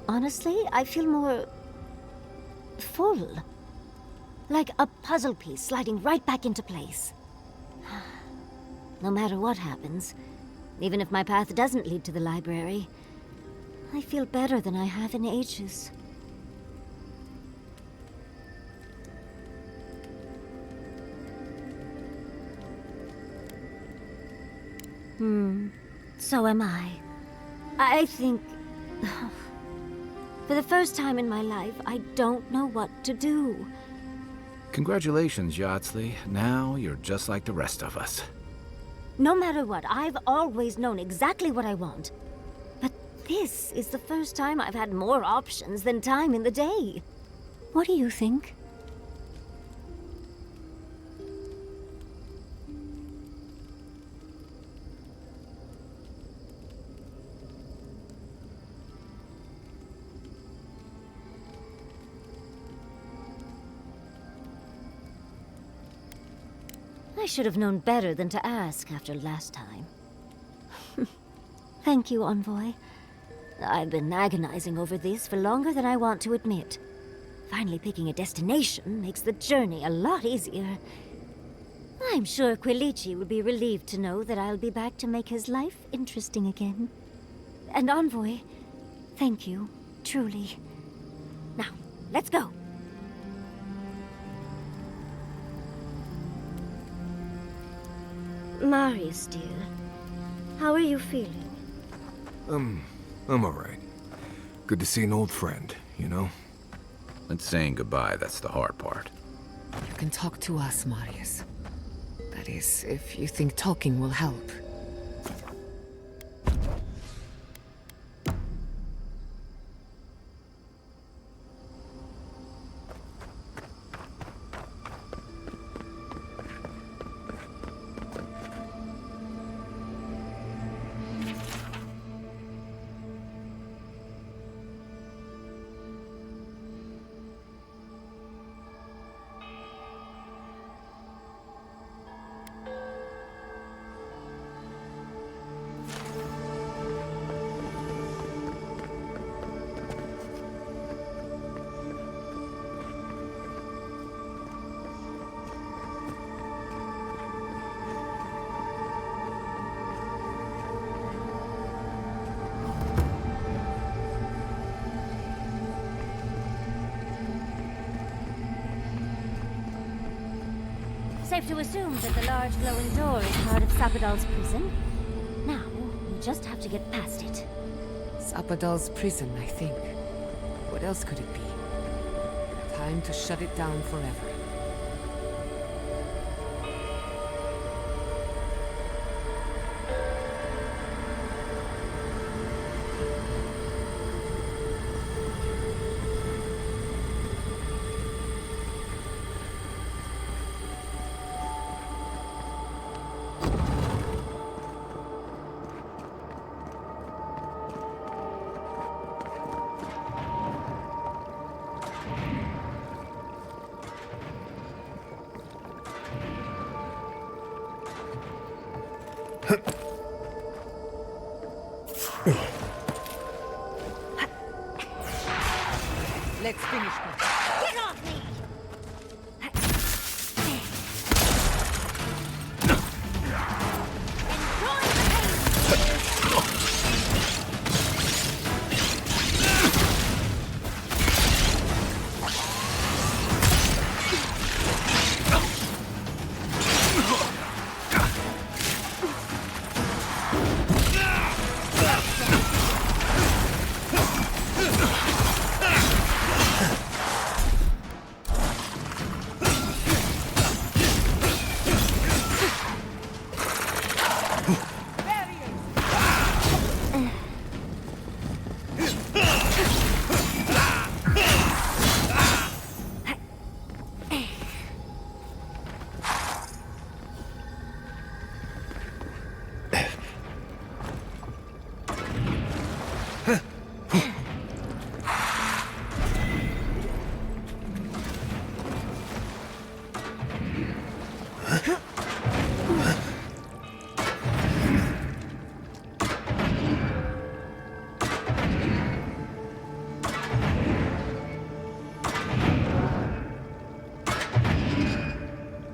honestly, I feel more full. Like a puzzle piece sliding right back into place. No matter what happens, even if my path doesn't lead to the library, I feel better than I have in ages. So am I. I think... For the first time in my life, I don't know what to do. Congratulations, Yardsley. Now you're just like the rest of us. No matter what, I've always known exactly what I want. But this is the first time I've had more options than time in the day. What do you think? I should have known better than to ask after last time. Thank you, Envoy. I've been agonizing over this for longer than I want to admit. Finally picking a destination makes the journey a lot easier. I'm sure Quilici would be relieved to know that I'll be back to make his life interesting again. And Envoy, thank you, truly. Now, let's go. Marius, dear, how are you feeling? I'm alright. Good to see an old friend, you know? It's saying goodbye, that's the hard part. You can talk to us, Marius. That is, if you think talking will help. Safe to assume that the large glowing door is part of Sapadal's prison. Now, we just have to get past it. Sapadal's prison, I think. What else could it be? Time to shut it down forever. Let's finish this. Get off me!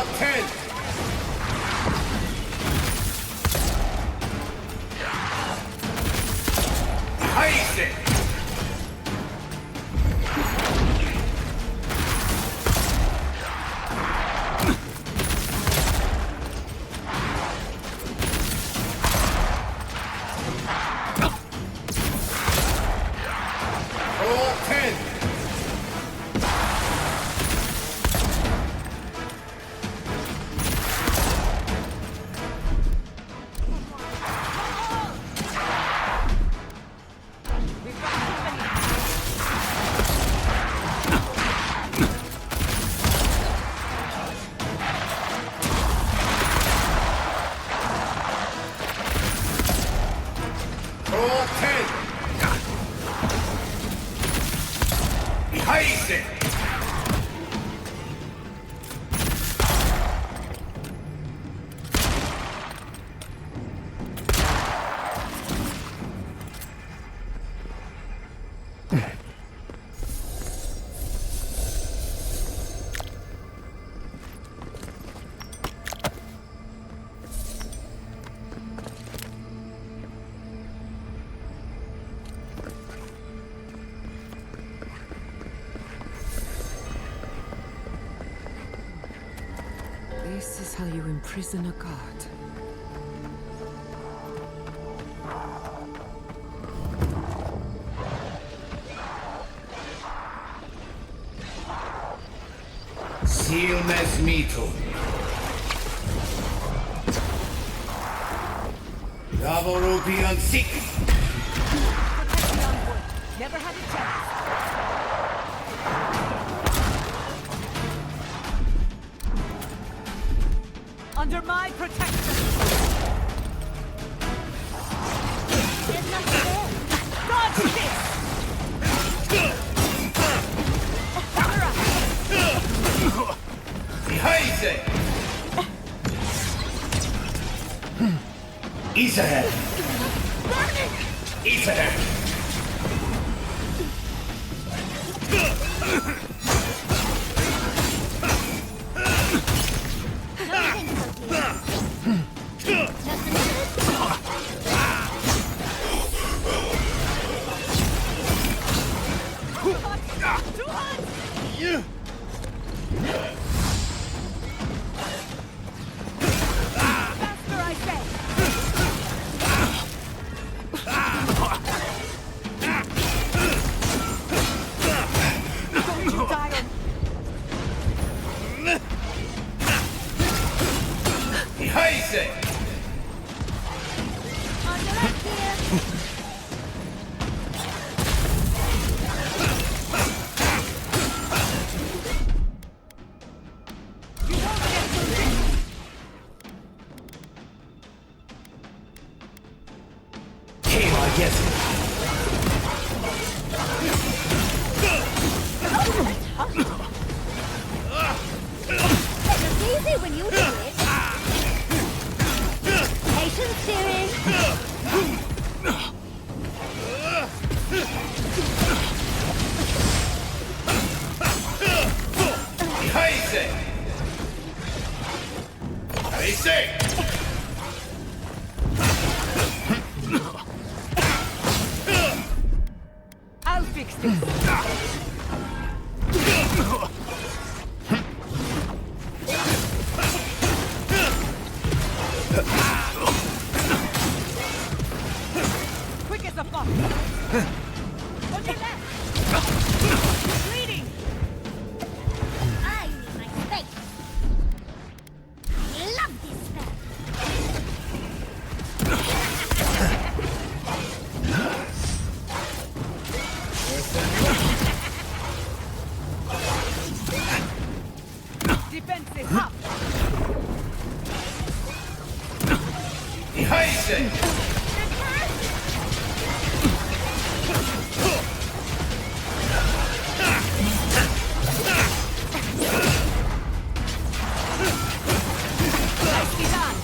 Roll 10. Ice it. Roll 10. Roll 10. Ice it. This is how you imprison a god. Silmes mitum. Davoropian sick. Never had a chance. Under my protection. There's nothing there. Dodge this! Ice it. Ease ahead. Ease ahead. Faster, I say! Don't you die on... Ice it. Under up here. You won't get through this! Came, I guess. It's easy when you do it. Patience, dearie. Ice it. Ice it. I'll fix this! Quick as a fox! On your left! Bleeding! I need my space. I love this spell. Defensive up! Ice it. Nicely done!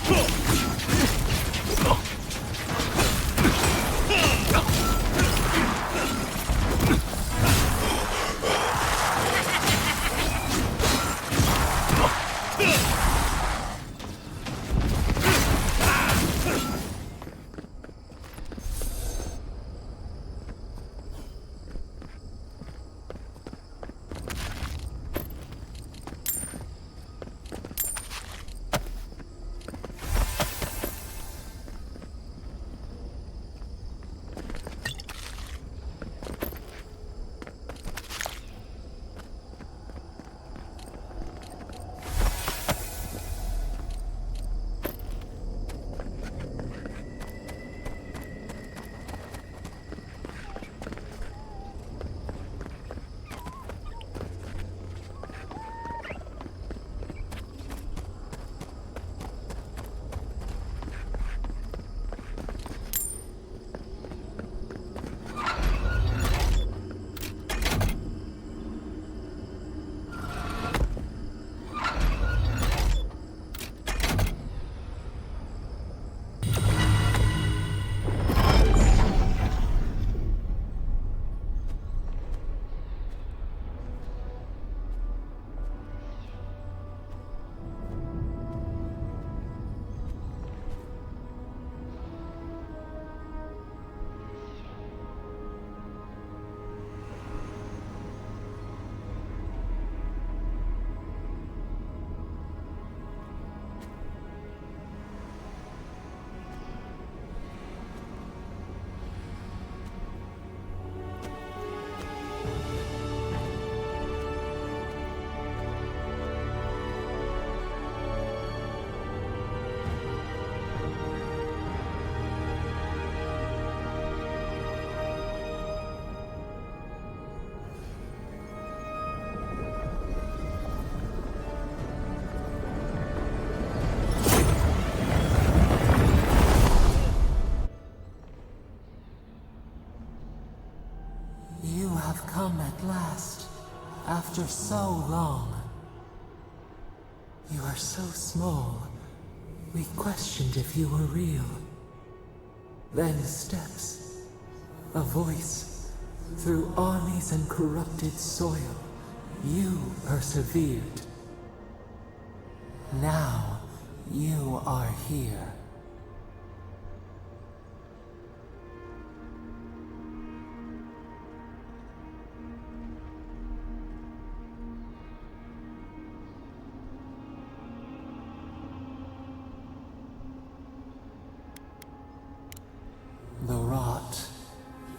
after so long. You are so small. We questioned if you were real. Then steps. A voice. Through armies and corrupted soil, you persevered. Now, you are here. The rot.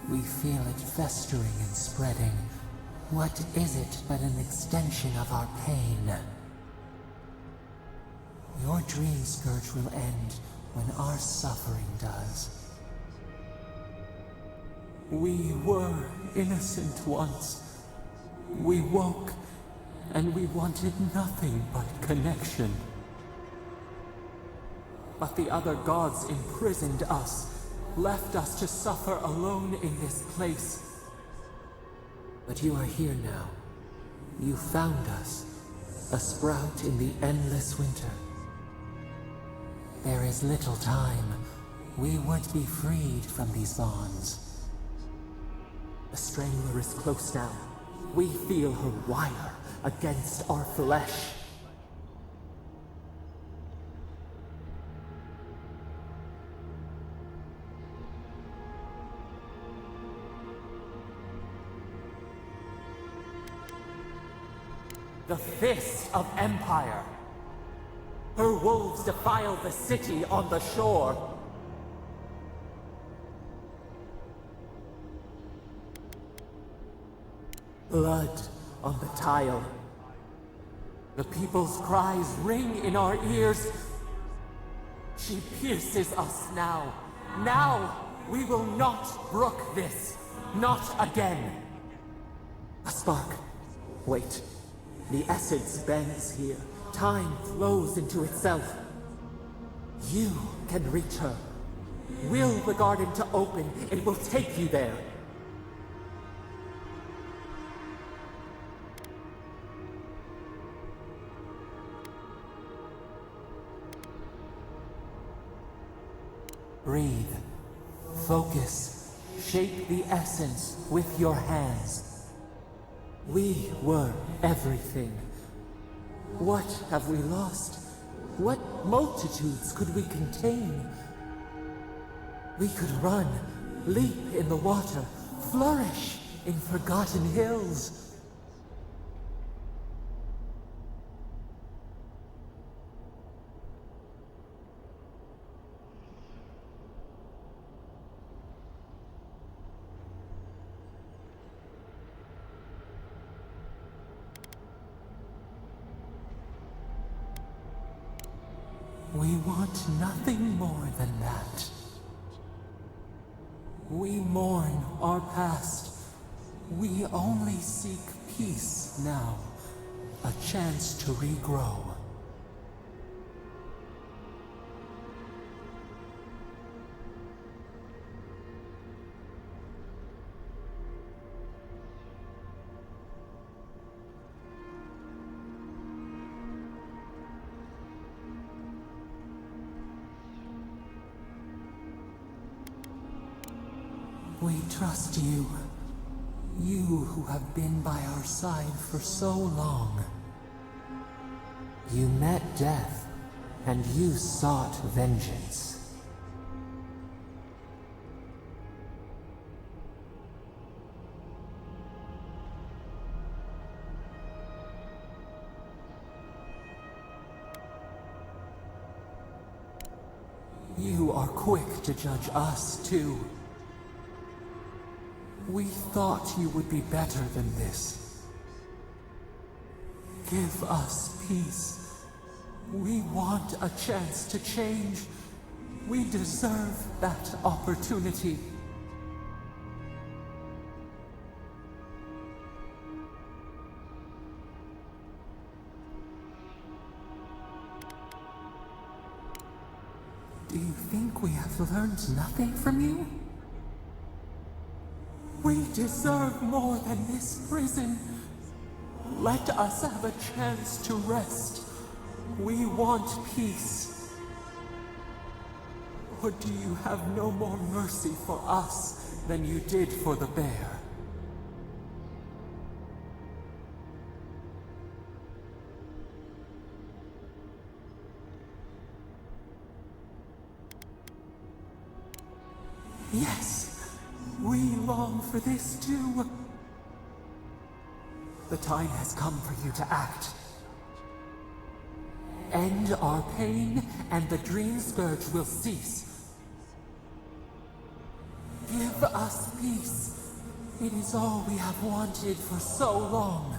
We feel it festering and spreading. What is it but an extension of our pain? Your dream scourge will end when our suffering does. We were innocent once. We woke, and we wanted nothing but connection. But the other gods imprisoned us, left us to suffer alone in this place. But you are here now. You found us, a sprout in the endless winter. There is little time. We would be freed from these bonds. The Strangler is close now. We feel her wire against our flesh. The fist of Empire. Her wolves defile the city on the shore. Blood on the tile. The people's cries ring in our ears. She pierces us now. Now we will not brook this. Not again. A spark. Wait. The essence bends here. Time flows into itself. You can reach her. Will the garden to open, it will take you there. Breathe. Focus. Shape the essence with your hands. We were everything. What have we lost? What multitudes could we contain? We could run, leap in the water, flourish in forgotten hills. We want nothing more than that. We mourn our past. We only seek peace now. A chance to regrow. We trust you. You who have been by our side for so long. You met death, and you sought vengeance. You are quick to judge us, too. We thought you would be better than this. Give us peace. We want a chance to change. We deserve that opportunity. Do you think we have learned nothing from you? We deserve more than this prison. Let us have a chance to rest. We want peace. Or do you have no more mercy for us than you did for the bear? Yes, we long for this too. The time has come for you to act. End our pain, and the dream scourge will cease. Give us peace. It is all we have wanted for so long.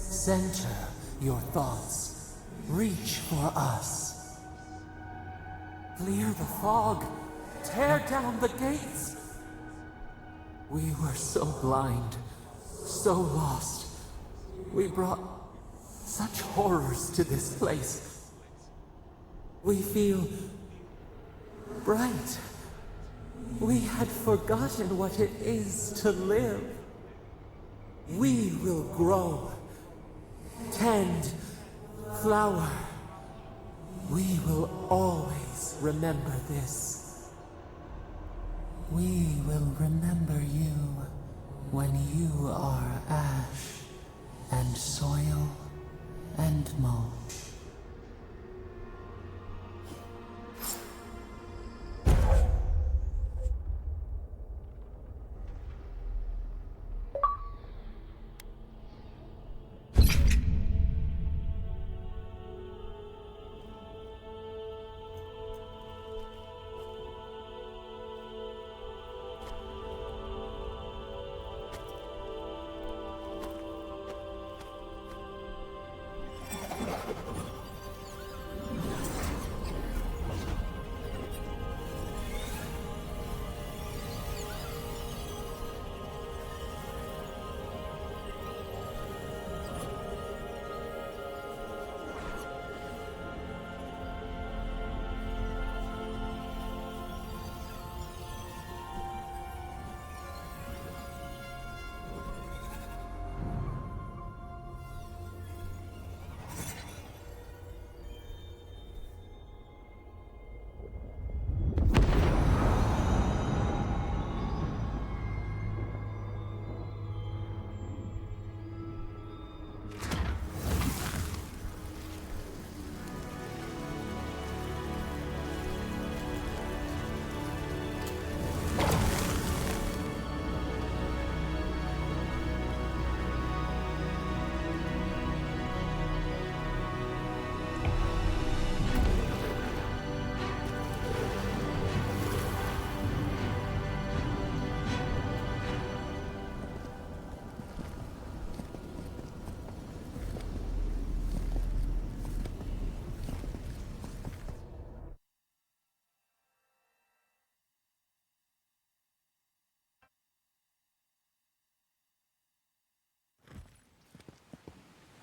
Center your thoughts. Reach for us. Clear the fog. Tear down the gates. We were so blind, so lost. We brought such horrors to this place. We feel bright. We had forgotten what it is to live. We will grow. Tend, flower. We will always remember this. We will remember you when you are ash and soil and mold.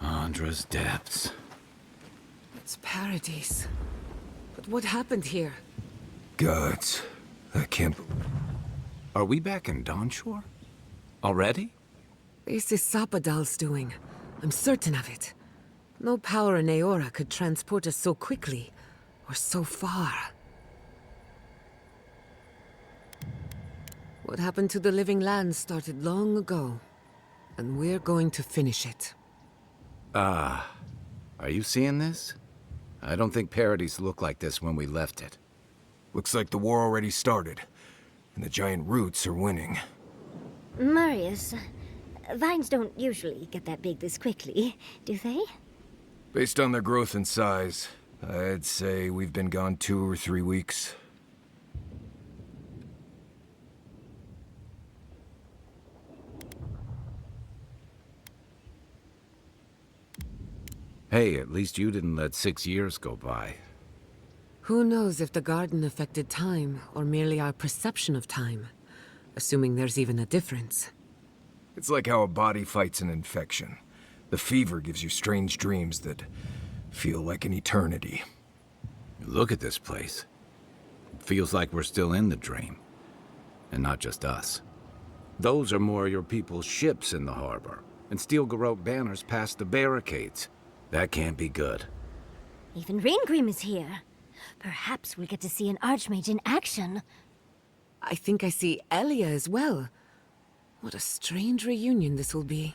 Andra's depths. It's paradise. But what happened here? Gods, I can't. Are we back in Dawnshore? Already? This is Sapadal's doing. I'm certain of it. No power in Eora could transport us so quickly, or so far. What happened to the living land started long ago, and we're going to finish it. Are you seeing this? I don't think Paradise looked like this when we left it. Looks like the war already started, and the giant roots are winning. Marius, vines don't usually get that big this quickly, do they? Based on their growth and size, I'd say we've been gone 2 or 3 weeks. Hey, at least you didn't let 6 years go by. Who knows if the garden affected time, or merely our perception of time? Assuming there's even a difference. It's like how a body fights an infection. The fever gives you strange dreams that feel like an eternity. Look at this place. It feels like we're still in the dream. And not just us. Those are more your people's ships in the harbor, and steel Garrote banners past the barricades. That can't be good. Even Reingrim is here. Perhaps we'll get to see an Archmage in action. I think I see Elia as well. What a strange reunion this will be.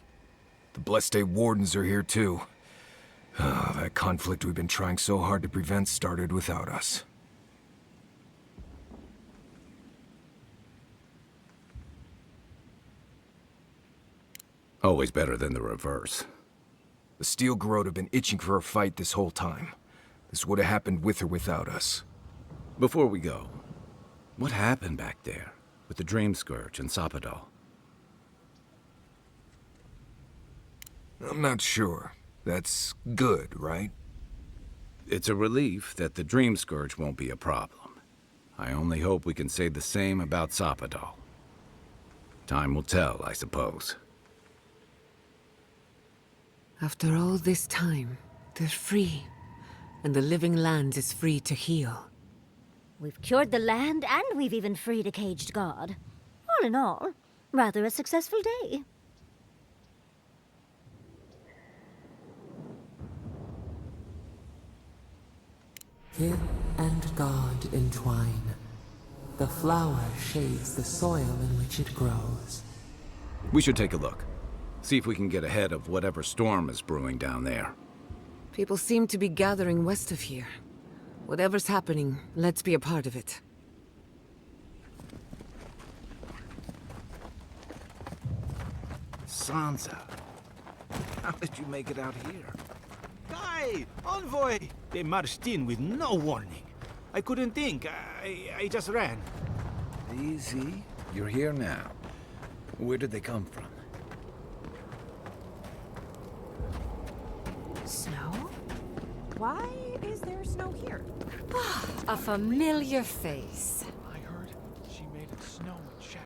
The Blessed Day Wardens are here too. That conflict we've been trying so hard to prevent started without us. Always better than the reverse. The Steel Garrote have been itching for a fight this whole time. This would have happened with or without us. Before we go, what happened back there with the Dream Scourge and Sapadal? I'm not sure. That's good, right? It's a relief that the Dream Scourge won't be a problem. I only hope we can say the same about Sapadal. Time will tell, I suppose. After all this time, they're free. And the living land is free to heal. We've cured the land, and we've even freed a caged god. All in all, rather a successful day. Kith and God entwine. The flower shades the soil in which it grows. We should take a look. See if we can get ahead of whatever storm is brewing down there. People seem to be gathering west of here. Whatever's happening, let's be a part of it. Sansa, how did you make it out here? Guy! Envoy! They marched in with no warning. I couldn't think. I just ran. Easy. You're here now. Where did they come from? Snow? Why is there snow here? A familiar face.